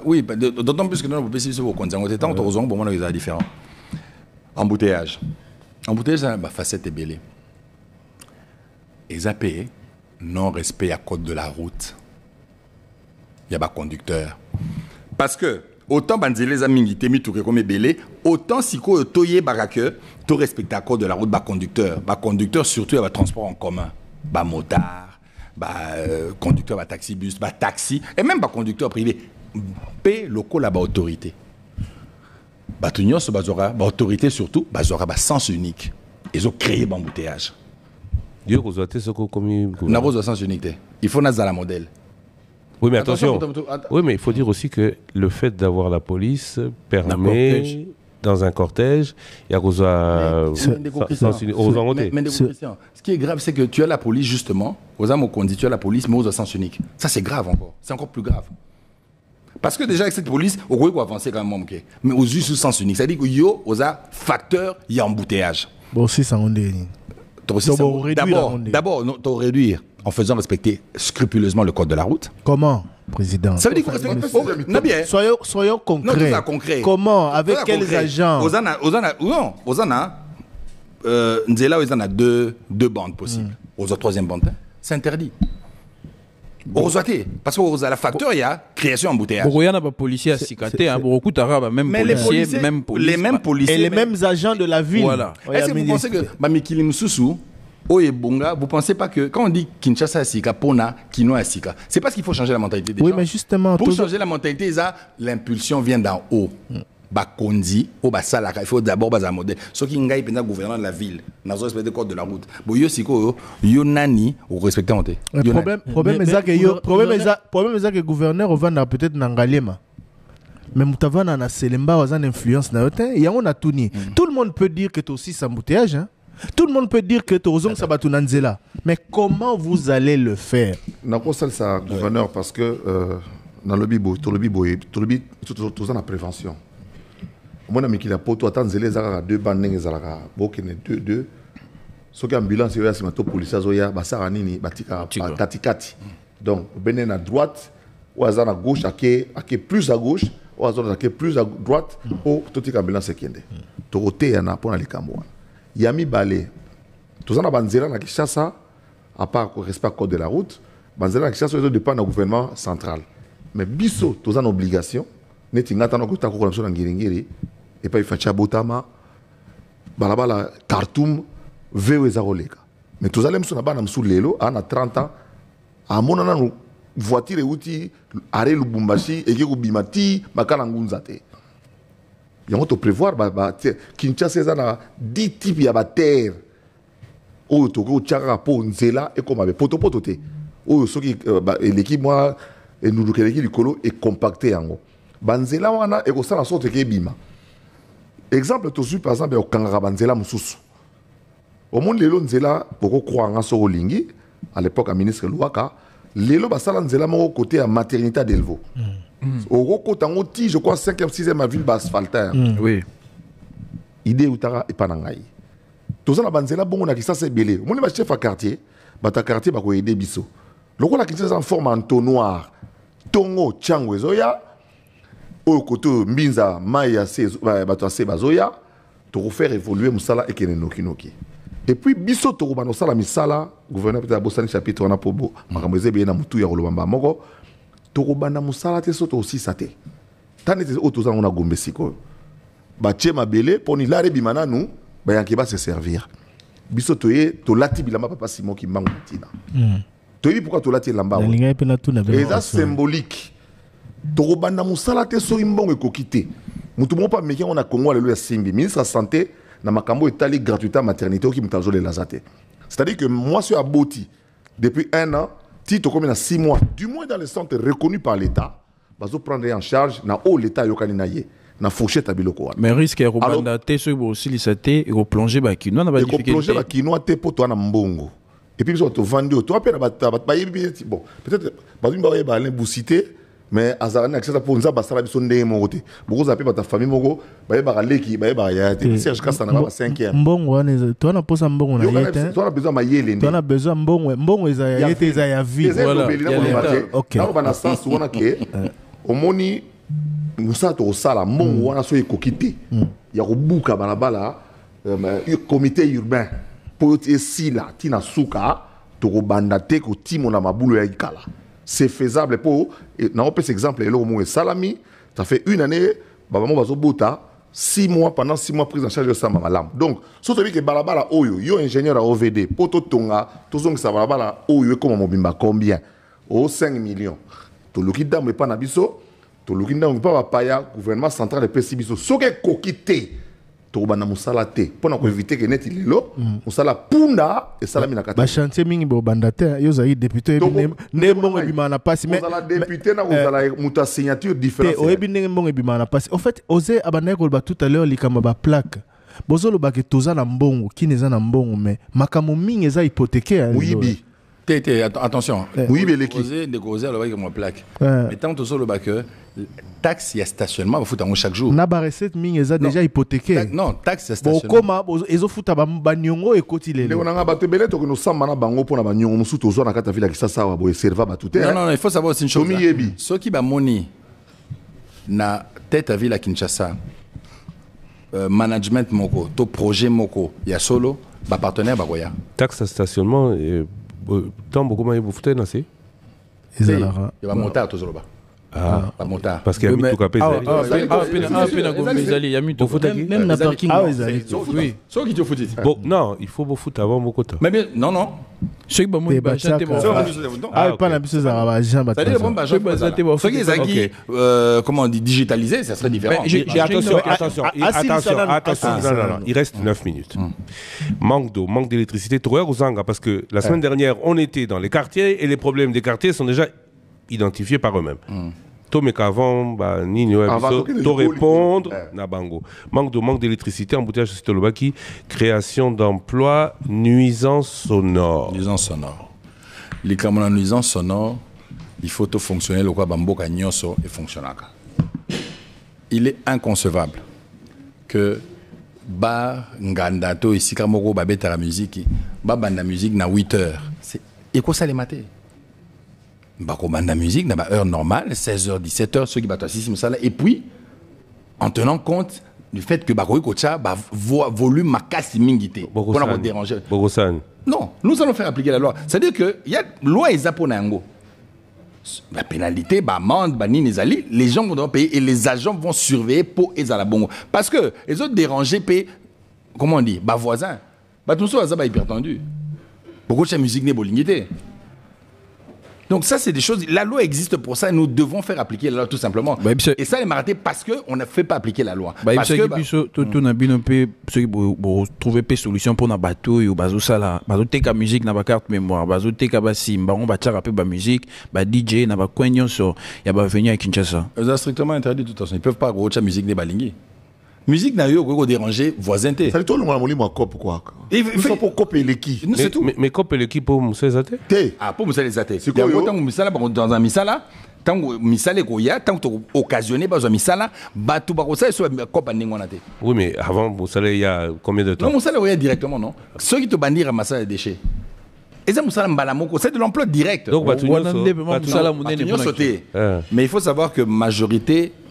[SPEAKER 5] oui, d'autant plus que nous avons passé sur vos comptes. Tant que nous avons des différents. Embouteillage. Embouteillage, c'est une facette ébélée. Ils ont payé non-respect à code de la route. Il y a pas conducteur. Parce que autant banzélé amis temi tout comme ébélé, autant si ko toyé barake, to respecter à code de la route ba conducteur surtout il y a transport en commun, ba motard, conducteur ba taxi bus, ba taxi et même ba conducteur privé. Paye locaux là ba autorité. Ba tunyo so bazora ba autorité surtout bazora ba sens unique. Ils ont créé l'embouteillage.
[SPEAKER 1] Dieu vous avez ce comme
[SPEAKER 5] n'a pas sens unique. Il faut naza la modèle.
[SPEAKER 1] Oui, mais attention. Oui, mais il faut dire aussi que le fait d'avoir la police permet, dans un cortège, il y a
[SPEAKER 5] ce qui est grave, c'est que tu as la police, justement, aux âmes qu'on dit tu as la police, mais aux sens unique. Ça, c'est grave encore. C'est encore plus grave. Parce que déjà, avec cette police, on peut avancer quand même. Mais aux yeux sous sens unique. C'est-à-dire que yo, aux facteurs, il y a embouteillage.
[SPEAKER 2] Bon, si ça on dit.
[SPEAKER 5] D'abord, tu réduire en faisant respecter scrupuleusement le code de la route.
[SPEAKER 2] Comment, président?
[SPEAKER 5] Ça veut dire qu'on respecte.
[SPEAKER 2] Soyons concrets.
[SPEAKER 5] Non, concret.
[SPEAKER 2] Comment? Avec quels agents?
[SPEAKER 5] Ozana, Nzela, ils en a deux bandes possibles. Aux autres troisième bande, c'est interdit. Parce que la facteur, il y a création embouteillage.
[SPEAKER 3] Il y a des policiers à Sikaté, beaucoup d'Arabes, même policiers,
[SPEAKER 5] les mêmes policiers.
[SPEAKER 2] Et les mêmes agents de la ville.
[SPEAKER 5] Voilà. Est-ce que vous pensez que Mikilim Soussou, Oyebonga, vous ne pensez pas que quand on dit Kinshasa à Sika, Pona, Kino à Sika, c'est parce qu'il faut changer la mentalité des gens.
[SPEAKER 2] Oui, mais justement.
[SPEAKER 5] Pour changer la mentalité, l'impulsion vient d'en haut. Bakondi, il faut d'abord un modèle. Ce qui est le gouverneur de la ville, dans le respect des codes de la route. Bon, yo nani ou respecter on
[SPEAKER 2] Le problème est que le gouverneur va peut-être n'angalema. Mais Moutavana na Selemba a une influence na yote. Il y a on a tout ni. Tout le monde peut dire que tu aussi embouteillage. Tout le monde peut dire que tu as sabatu nanzela. Mais comment vous allez le faire?
[SPEAKER 6] N'a pas ça gouverneur parce que dans le bibo, tout la prévention. Moi, je suis poto attendre les deux bandes ezalaka bokene deux ce qui ambulance yo ya to police zoya basara nini batika katikati donc benen à droite ou à gauche à plus à gauche ou à plus à droite pour toute ambulance kende to côté yana pona likambo yami balé tous na banzela na Kinshasa à part respect code de la route banzela na Kinshasa ils dépend du gouvernement central mais biso tous en obligation neti ngata na kota ko na ngirengiri et pas il fait Botama, balabala Khartoum, Veoezaroleka. Mais tous allez me sur la banane sous l'élo, à 30 ans, à mon anan voiture et outil, arrêt Lubumbashi, et qui bimati, makalangunzate. Il y a un prévoir, Kinshasa a 10 types de terre. Oh, toko tchara po nzela et comme avec potopotote. Oh, ce qui l'équipe moi et nous l'équipe du colo est compacté en haut. Banzela wana et ça la sorte que bima. Exemple, tu suis par exemple au Kangara Nzela Moussous. Au monde, Lélo Nzela, beaucoup croient en Sorolingi, à l'époque, à ministre Louaka, Lélo Bassala Nzela, mon côté à maternité d'Elvo. Au côté, je crois, 5e, 6e, à ville asphaltée.
[SPEAKER 3] Oui.
[SPEAKER 6] Idée Outara et Panangaï. Tout ça, la Banzela, bon, on a qui ça, c'est belé. Mon chef à quartier, ta quartier, va aider Bisso. Le rôle qui est en forme en tonnoir, Tongo, Tchangwe, Zoya. Au côté Mbinza Maya Batouase Bazoya, pour faire évoluer Moussala et Kenenoki Noki. Et puis Bisso Torubano Sala Misala, gouverneur de la Bossani chapitre on a pour beau, Maramouze Bien Moutou Yarolobamba Mogo, Torubana Moussala te soto aussi saté. Tant était autres on a Gombesiko. Baché ma belé, poni l'are bimana nous, Bayanki va se servir. Bisso Toye, Tolati Bilama Papa Simon qui manque Tina. Toye pourquoi Tolati Lamba? Et ça symbolique. Torobanda Moussala te so imbongo ekokite. Mutu mo pa meki on a Congo le Simbi ministre de la santé na makambo etali gratuité maternité qui m'tazo les lazate. C'est-à-dire que moi suis à Boti depuis 1 an, Tito comme 6 mois, du moins dans les centres reconnus par l'État, bazo prendre en charge na l'État yokani na ye. Na fourchette à biloko.
[SPEAKER 3] Mais risque ya robanda te so aussi lisate et replonger ba kinoa na ba difficulté.
[SPEAKER 6] Replonger ba kinoa te pour toi na mbongo. Et puis ils te vendre toi pe na ba bon peut-être bazumi ba ba Alain Boussité mais azarani accès pour nza basala biso ndenge moko te. Beaucoup zape ba ta famille moko ba ba leki ba ba ya te Serge Kassa na ba 5e.
[SPEAKER 2] Mbongo wana toi na posa mbongo na yete.
[SPEAKER 6] Toi na besoin mayele ndi.
[SPEAKER 2] Toi na besoin mbongo eza yete eza ya vie.
[SPEAKER 6] Voilà. OK. Na ba na sens wana ke omoni Moussa Tosala, mon wana so ekokite. Ya kobuka balabala comité urbain pour esi la tina suka to kobanda te ko timo na mabulo ya ikala. C'est faisable pour na on peut cet exemple le mo salami, ça fait 1 année baba mo bazo bota 6 mois pendant 6 mois prise en charge de ça malam. Donc so to bi ke balabala oyo yo ingénieur à OVD poto tonga to zonga sa balabala oyo comme mobimba combien? Oh 5 millions. To lokida me pa na biso le gouvernement central de Pessibiso. Ce qui est coquité, tu vas musala te pour éviter que net il lo musala punda et salami na kata.
[SPEAKER 2] Ba chantier mingi bo bandate yo zaï député ne bongo bimana passe mais
[SPEAKER 6] la député na musala muta signature différente.
[SPEAKER 2] O ebi ne bongo bimana passe. En fait, osé abana ko ba tout à l'heure likamba ba plaque. Bozo lo ba ke toza na mbongo, ki neza na mbongo mais makamo mingi eza hypothéqué.
[SPEAKER 6] Oui bi.
[SPEAKER 5] Attention,
[SPEAKER 6] oui, mais l'équipe.
[SPEAKER 5] Déposer le bac plaque. Mais tant que le bac, taxe et stationnement, il faut chaque jour.
[SPEAKER 2] Na ba recette mingi eza déjà hypothéqué.
[SPEAKER 5] Non, taxe et stationnement.
[SPEAKER 2] Comment ezo futa ba nyongo e kotile.
[SPEAKER 6] Le onanga ba tebele to que nous sommes na bango pour na ba nyongo musu to zo na kata vila ki ça wa bo serva ba tout.
[SPEAKER 5] Non, il faut savoir aussi une chose. Ceux qui ba moni na tête à ville à Kinshasa. Management moko, to projet moko, il y a solo ba partenaire ba goya.
[SPEAKER 1] Taxe et stationnement tant beaucoup moins vous foutez nassé
[SPEAKER 5] il va monter à tous là-bas.
[SPEAKER 1] Ah, parce qu'il y a mis tout capé.
[SPEAKER 3] Même la parking.
[SPEAKER 5] Oui. Ceux qui te foutent.
[SPEAKER 1] Non, il faut vous foutre avant beaucoup de temps.
[SPEAKER 5] Mais non, non.
[SPEAKER 3] Ceux qui vont chanter bon.
[SPEAKER 2] Ah, pas la bise à Jean Baptiste.
[SPEAKER 5] Ceux qui comment on dit digitalisé, ça serait différent.
[SPEAKER 1] Attention. Non. Il reste 9 minutes. Manque d'eau, manque d'électricité. Tu regardes aux Zanga parce que la semaine dernière, on était dans les quartiers et les problèmes des quartiers sont déjà identifiés par eux-mêmes. Tome qu'avant, to répondre, nabango. Manque d'électricité, embouteillage de Lobaki, création d'emplois, nuisance sonore.
[SPEAKER 5] Nuisance sonore. Les caméras nuisance sonore, il faut tout fonctionner le quoi bamboka nyoso et fonctionnaka. Il est inconcevable que ba ngandato ici kamoko ba beta la musique, ba banda musique na 8 heures. C'est et quoi ça les mater? Bako banda musique na ba heure normale 16h 17h ceux qui battent assistent ça et puis en tenant compte du fait que bako kocha ba volume makasi mingité pour pas déranger. Non, nous allons faire appliquer la loi. C'est-à-dire que il y a loi ezaponango. La pénalité, amende, nini les gens vont payer et les agents vont surveiller pour ezalabongo parce que les autres dérangés payent comment on dit voisin. Tout ça ça hyper tendu. Beaucoup de musique n'est bolingité. Donc ça, c'est des choses... La loi existe pour ça et nous devons faire appliquer la loi tout simplement. Et ça, il m'a raté parce qu'on ne fait pas appliquer la loi. Parce que...
[SPEAKER 3] Ceux qui vont trouver des solutions pour nos bateaux, ils vont faire la musique, na carte mémoire, ils vont faire la sim, ils vont faire la musique, DJ, ils vont venir à Kinshasa.
[SPEAKER 5] Ils ont strictement interdit de toute façon. Ils ne peuvent pas avoir la musique des balingui. Musique n'a eu aucun déranger voisin. Ça
[SPEAKER 6] dit tout le monde a cop quoi. Il faut pour copier l'équipe.
[SPEAKER 5] C'est tout.
[SPEAKER 1] Mais copier l'équipe pour Moussa Zate.
[SPEAKER 5] Ah pour Moussa Zate. C'est quoi autant Moussa dans un misala, tant que Moussa Koya, tant que occasionné dans un misala, tout par ça sur cop ningwanate.
[SPEAKER 1] Oui mais avant Moussa il y a combien de temps?
[SPEAKER 5] Non Moussa Koya directement non. Ceux qui te bandir ramasser les déchets. Et ça Moussa Mbalamoko, c'est de l'emploi direct.
[SPEAKER 1] Donc
[SPEAKER 5] mais il faut savoir que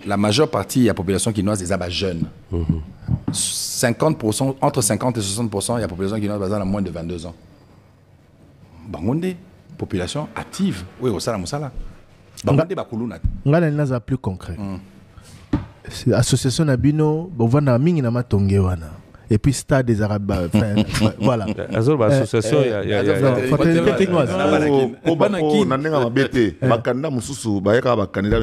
[SPEAKER 5] la majeure partie de la population quinoise est jeune. 50%, entre 50 et 60% de la population quinoise a moins de 22 ans. Bangonde, population active. Oui, au Salam Moussala. Bangonde Bakuluna.
[SPEAKER 2] On a plus concret. L'association Nabino, on a mingi na matonge wana. Et puis stade des Arabes, voilà.
[SPEAKER 1] L'association, il y a
[SPEAKER 2] fraternité quinoise.
[SPEAKER 6] Banaki, nanenga mabete, bakanda mususu, bayeka bakanida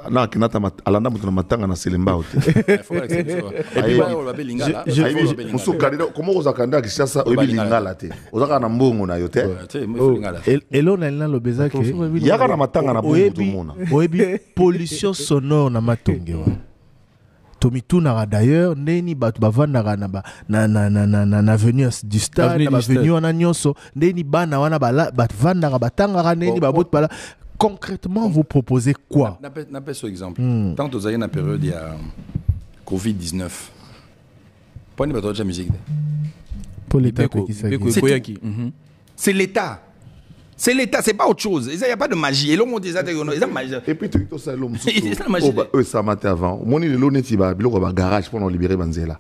[SPEAKER 6] na kinata alanda mutu na matanga na selemba ote.
[SPEAKER 5] Faut accepter. Et puis on va lingala.
[SPEAKER 6] Musu kandidat comment oza kandidat Kinshasa oyebi lingala te. Oza na mbongo na yo te.
[SPEAKER 2] Elo na lina lobeza ke
[SPEAKER 6] yaka na matanga na bongo to mona.
[SPEAKER 2] Oyebi pollution sonore na matonge wa. Tomituna d'ailleurs neni batu bavandaka na avenue du stade na avenue wana nyonso neni bana wana bavandaka batangaka neni babot bala. Concrètement, vous proposez quoi?
[SPEAKER 5] N'a pas ce exemple. Tant que vous avez une période, il y a Covid-19. Pas une bataille de musique.
[SPEAKER 2] Pour l'État,
[SPEAKER 5] c'est l'État. C'est l'État, c'est pas autre chose. Il n'y a pas de magie. Et l'homme dit ça, magie.
[SPEAKER 6] Et puis, tout ça, l'homme. Eux, ça matin avant. Mon île, l'on est ici, il y a un garage pour nous libérer Banzela.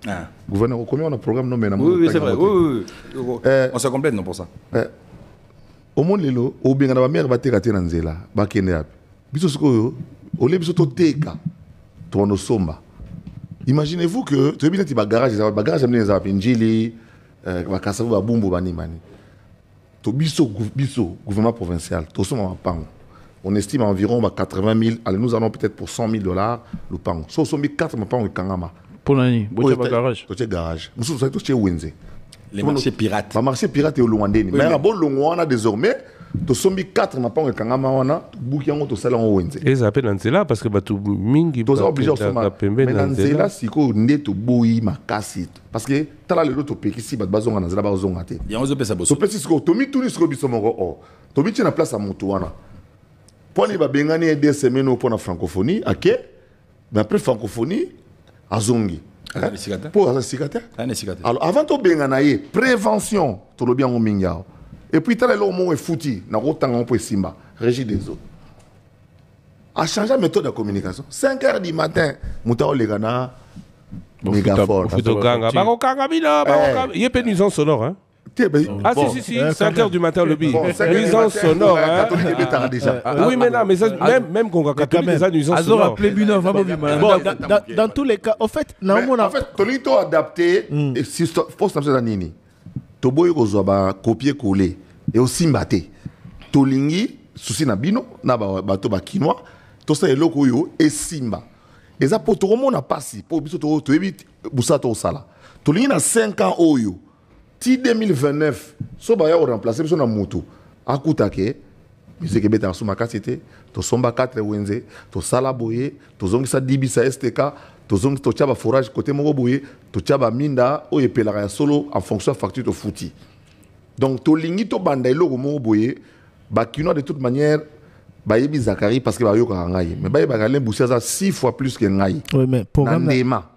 [SPEAKER 6] Gouverneur, combien on a un programme nommé?
[SPEAKER 5] Oui, c'est vrai. On se complète, non, pour ça.
[SPEAKER 6] Au monde lelo au bien na ba mère ba teka te na nzela ba kende api biso sikoyo ole biso to teka to no somba. Imaginez-vous que tu bien ti ba garage amené za pinjili ba kasavu ba bumbu bani mani to biso gouvernement provincial to soma mapango on estime environ 80 000 allez nous allons peut-être pour 100 000 $, le pango so sombi 4 mapango kangama
[SPEAKER 3] pour l'année bocha ba garage
[SPEAKER 6] to garage musu so to wenze.
[SPEAKER 5] Les marchés pirates.
[SPEAKER 6] Les marchés pirates et au Luandeni. Mais bon Luanda désormais, tu sommes 4 mapans et kangama wana, bouki yango to sala en wenze.
[SPEAKER 1] Et ça appelle Nanzela parce que batu mingi
[SPEAKER 6] to obligé à mais Nanzela siko ndeto boyi makasi parce que tala le to pekisi bat bazonga Nanzela bazonga te.
[SPEAKER 5] Ya ozo pesa boso.
[SPEAKER 6] To pesi siko to mi tuni siko bisomoko o. To mi tina place à mutu wana. Poni ba bengani 2 semaines pour la francophonie, OK? Mais après francophonie azongi. Pour alors avant de bien prévention tout le bien au mingao et puis t'as le mot est foutu na autant on peut simba régie des eaux a changé méthode de communication 5h du matin mutao legana mégaphone
[SPEAKER 1] fitoganga bakokanga bino bakokanga yepé nuisance sonore hein. Ah si, 5h du matin le bi. Nuisance sonore. Oui, mais non, mais ça, même qu'on va catholique, ça nuisance sonore.
[SPEAKER 2] Dans tous les cas, en fait,
[SPEAKER 6] Tolito adapté, et si faut s'appeler ça nini. Toboy kozwa copier-coller et aussi mbaté. Tolingi, souci na bino, na bato ba kinois, to sa eloko yo et simba. Et ça pour tout le monde a passé, pour biso to évite busato sala. Tolingi na 5 ans oyo. Si 2029, so ba ya remplacer biso na moto akutake musique beta suma kasete to somba 4 wenze to sala boye to zongisa dibisa STK to zongisa to chaba forage côté moko boye to chaba minda o epelaka ya solo en fonction facture to fouti. Donc to lingi to banda eloko moko boye ba kino de toute manière ba yebi Zakari parce que ba yoka ngai mais ba yeba galen bousia za 6 fois plus que ngai.
[SPEAKER 2] Oui mais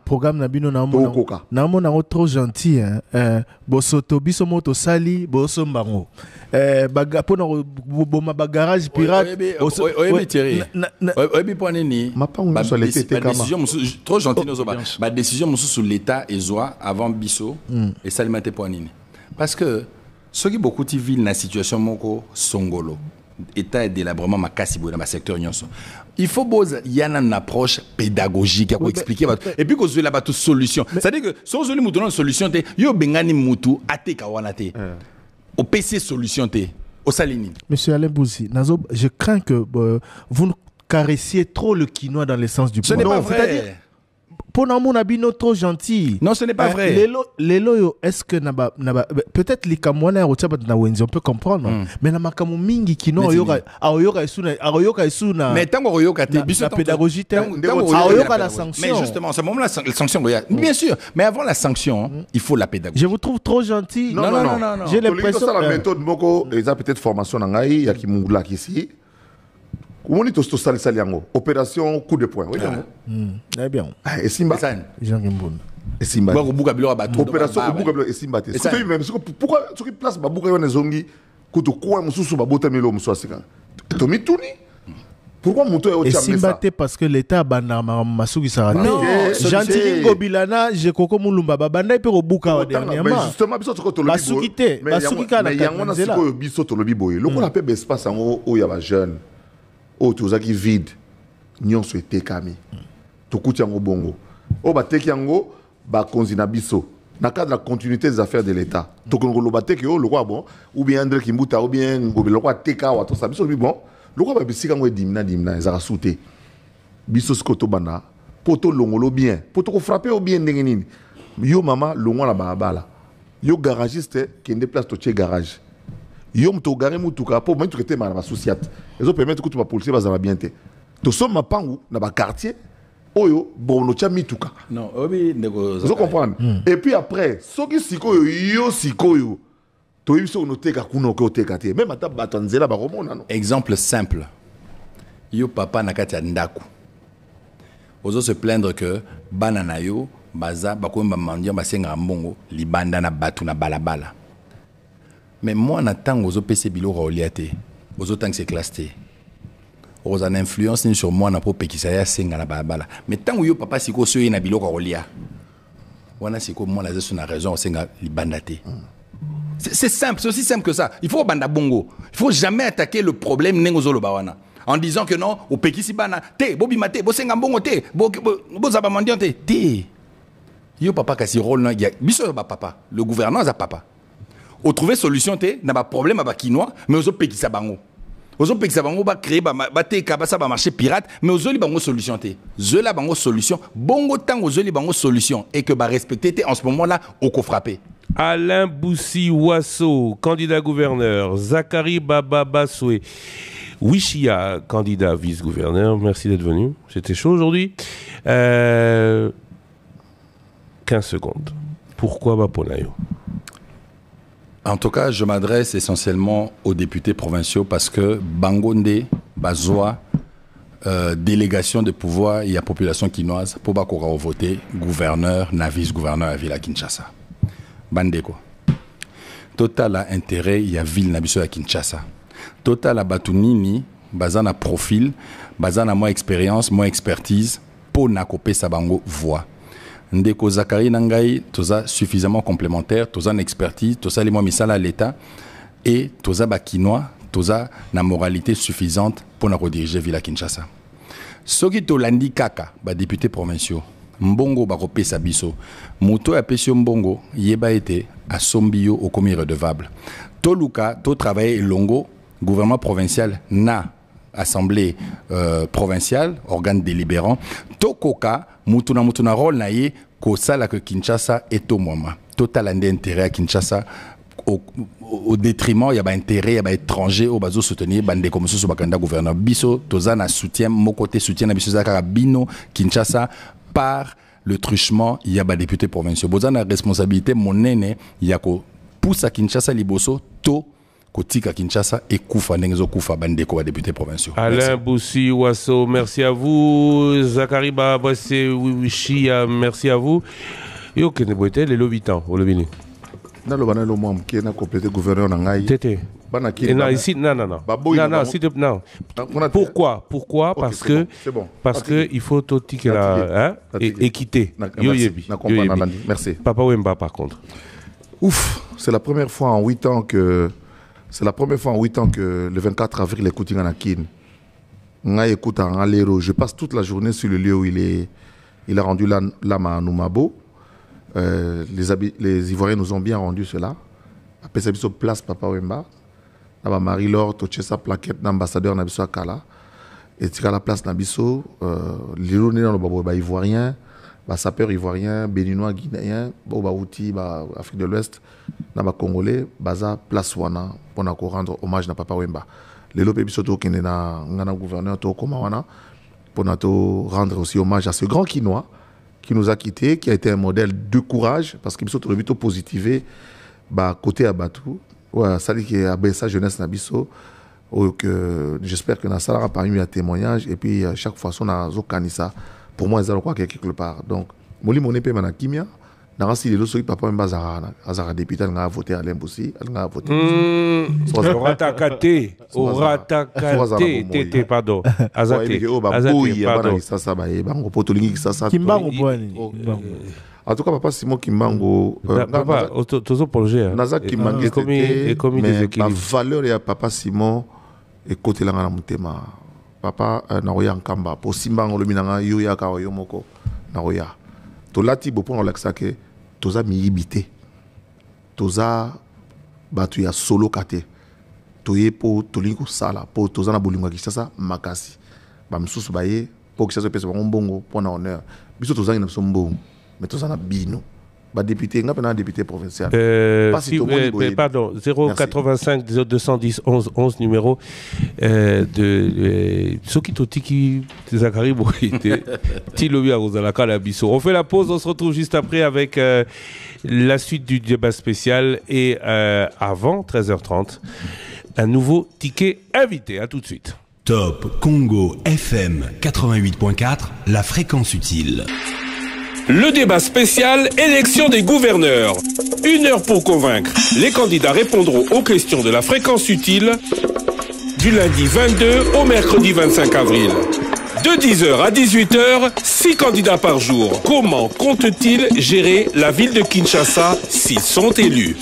[SPEAKER 2] programme na bino na mona trop gentil hein bosoto biso moto sali boso mbango baga pona boma bagarage pirate
[SPEAKER 5] oyebi Thierry oyebi pona ni
[SPEAKER 6] mapango so l'été
[SPEAKER 5] décision trop gentil nozo ba décision sur l'état ezwa avant biso et salimate pona ni parce que ceux qui beaucoup de villes na situation moko songolo état et délabrement makasi dans le secteur nyonso. Il faut qu'il y ait une approche pédagogique pour expliquer et puis qu'on soit là toute solution. C'est-à-dire que si on veut nous donner une solution te yo bengani mutu ate kawana te. Au PC solution te au salini.
[SPEAKER 2] Monsieur Alain Bouzi, je crains que vous caressiez trop le quinoa dans l'essence du
[SPEAKER 5] poisson. Ce n'est pas vrai.
[SPEAKER 2] Pour mon abino trop gentil.
[SPEAKER 5] Non, ce n'est pas vrai.
[SPEAKER 2] Les loyaux, est-ce que peut-être les kamwana on peut comprendre. Mais na makamu mingi kino ayoka isuna.
[SPEAKER 5] Mais tant qu'on yoka
[SPEAKER 2] la pédagogie ayoka la sanction.
[SPEAKER 5] Mais justement, à ce moment-là, la sanction bien sûr. Mais avant la sanction, il faut la pédagogie.
[SPEAKER 2] Je vous trouve trop gentil.
[SPEAKER 6] Non.
[SPEAKER 2] J'ai l'impression
[SPEAKER 6] que la méthode moko, ils ont peut-être formation nangai, ya ki mungula ici. Comment est-ce que ça yango opération coup de poing oui
[SPEAKER 2] très bien
[SPEAKER 6] et Simba
[SPEAKER 2] Jean Gimbon
[SPEAKER 6] et Simba
[SPEAKER 5] opération
[SPEAKER 6] et Simba pourquoi ce qui place babuka yo nezongi kuto kwa mususu babota melo muswasika to mituni pourquoi moto est au
[SPEAKER 2] Simba parce que l'état banda masuki sarate gentil ngobilana je koko mulumba babanda pe obuka wa dernièrement
[SPEAKER 6] mais justement biso to to
[SPEAKER 2] basuki te basuki kana
[SPEAKER 6] yango siko biso to lobi boye loko na pe espace ngo o ya ba jeune o tozaki vide nyonso etekami tokuti yango bongo o bateki yango bakonzi na biso na cadre de la continuité des affaires de l'état tokolo bateki o lokwa bon ou bien André Kimbuta ou bien ngobelo lokwa teka wa to sabiso bi bon lokwa ba bisika ngo dimina ezaka souté biso skoto bana poto longolo bien poto ko frapper au bien ndenge nini yo mama longo la balabala yo garagiste kende place to che garage yo mto gare mutuka po mtu kete mala associate ezo permettre que tu va policier bazala bien te to somme mapangu na ba quartier oyo bono cha mituka
[SPEAKER 5] non obi nego
[SPEAKER 6] vous comprenez et puis après soki sikoyo yo sikoyo to yiso noteka kuno ko teka te même ata batanzela ba romona non
[SPEAKER 5] exemple simple yo papa na kati ya ndaku ozo se plaindre que banana yo baza bakomba mandia basenga mbongo libanda na batu na balabala mais moi na tango ozo pese biloko oliate ozo tango se classe ozo na influence ni sur moi na po pekisa ya senga na balabala mais tango yo papa siko so na biloko olia wana siko moi na zesu na raison senga libanda te. C'est simple, c'est aussi simple que ça. Il faut banda bongo. Il faut jamais attaquer le problème nengozolo bawana en disant que non, au pekisi bana te, bobi mate, bo senga bongo te, bo zaba mandian te. Yo papa kasi rôle na biso ba papa, le gouvernement za papa. Au trouver solution te, na ba problème ba kinois, mais ozo pekisa bango. Ozo pekisa bango ba créer ba te ka ba ça ba marché pirate, mais ozo li bango solution te. Zola bango solution, bongo tang ozo li bango solution et que ba respecter te en ce moment là au ko frapper.
[SPEAKER 1] Alain Boussi Wasso, candidat gouverneur. Zachary Baba Bassoué. Wishia, candidat vice-gouverneur. Merci d'être venu. C'était chaud aujourd'hui. 15 secondes. Pourquoi Baponayo?
[SPEAKER 5] En tout cas, je m'adresse essentiellement aux députés provinciaux parce que Bangonde, Bazoa, délégation de pouvoir, il y a population quinoise pour Bakora voter gouverneur, na vice-gouverneur à Villa Kinshasa. Bande quoi. Total a intérêt, il y a ville nabiso à Kinshasa. Total a batunini, bazana profil, bazana moins expérience, moins expertise, pour nakopé sabango voix. Ndeko Zakari Nangai, toza suffisamment complémentaire, toza une expertise, toza les mois misala à l'État, et toza bakinois, toza na moralité suffisante pour na rediriger Villa Kinshasa. Soki tolandi kaka, ba députés provinciaux. Mbongo bakope sabiso moto ya pesio mbongo yeba ete asombio au commis redevable toluka to travailler longo gouvernement provincial na assemblée provinciale organe délibérant tokoka mutuna rôle na ye ko sala que Kinshasa eto mwama total intérêt à Kinshasa au détriment il y a ba intérêt il y a ba étranger au bazo soutenir bande comme ce bakanda gouverneur biso tozana soutien mon côté soutien na biso zakara bino Kinshasa par le truchement, il y a des députés provinciaux. Vous avez la responsabilité, mon aîné, il y a que pousse à Kinshasa, Liboso, to, kotika Kinshasa, et Koufa, Nenzo Koufa, Bandeko, députés provinciaux.
[SPEAKER 1] Alain Boussi Wasso, merci à vous. Zachary Babassé Wishia, merci à vous. Et au Keneboité, les Lovitan, au Lobini.
[SPEAKER 6] Dans le banal au monde, qui est complété gouverneur Nangaï.
[SPEAKER 1] Tété. Non, ici, non. Pourquoi? Okay, parce que, bon. Parce que il faut tout la équité.
[SPEAKER 6] Merci.
[SPEAKER 1] Papa Wemba, par contre.
[SPEAKER 6] Ouf, c'est la première fois en 8 ans que le 24 avril, écoute Nganakin. Je passe toute la journée sur le lieu où il a rendu l'âme à Noumabo. Les Ivoiriens nous ont bien rendu cela. Après ça, il place Papa Wemba. Marie-Laure, tu as sa plaquette d'ambassadeur Nabiso Kala. Et tu as la place Nabiso, les Ivoiriens, sapeurs ivoiriens, béninois, guinéens, Outi, Afrique de l'Ouest, Congolais, Baza, place Wana, pour rendre hommage à Papa Wemba. Les lopes bisoto qui est un gouverneur, pour rendre aussi hommage à ce grand Quinois qui nous a quittés, qui a été un modèle de courage, parce qu'il est plutôt positivé, côté Abatou. Ouais, ça dit qu'il y a sa jeunesse Nabiso. J'espère que Nassar a parmi un témoignage. Et puis, chaque fois, on a Zokanissa. Pour moi, ils ont quoi quelque part. Donc, Moli Monepe Manakimia, Narasi Lelo Soki Papa Mbazara, Azara député, on a voté à l'Embossi, on a voté.
[SPEAKER 1] Oratakate, pardon. Azate.
[SPEAKER 6] En tout cas, Papa Simon Kimbango.
[SPEAKER 1] Papa, toujours projet.
[SPEAKER 6] Naza Kimbango, mais la valeur de Papa Simon est côté là dans mon thème. Papa Naroya Nkamba. Pour Simbango, le minanga Yoya Karoyomoko Naroya. Tolati Bopon Olaksake, Toza Miyibite. Toza Batuya Solo Kate. Toye po Tolingo Sala. Po Toza na Bolingwa Kishasa Makasi. Bamsus Baye, pour que ça se passe un bon pour honneur. Biso tous ans sont bons, mais tous en bino. Député, un député provincial.
[SPEAKER 1] Pardon, 085 210 11 11 numéro de Sokito Tiki Zakari Bourité. On fait la pause, on se retrouve juste après avec la suite du débat spécial et avant 13h30, un nouveau ticket invité. À tout de suite.
[SPEAKER 7] Top Congo FM 88.4, la fréquence utile.
[SPEAKER 1] Le débat spécial élection des gouverneurs. 1 heure pour convaincre. Les candidats répondront aux questions de la fréquence utile du lundi 22 au mercredi 25 avril. De 10h à 18h, 6 candidats par jour. Comment compte-t-il gérer la ville de Kinshasa s'ils sont élus?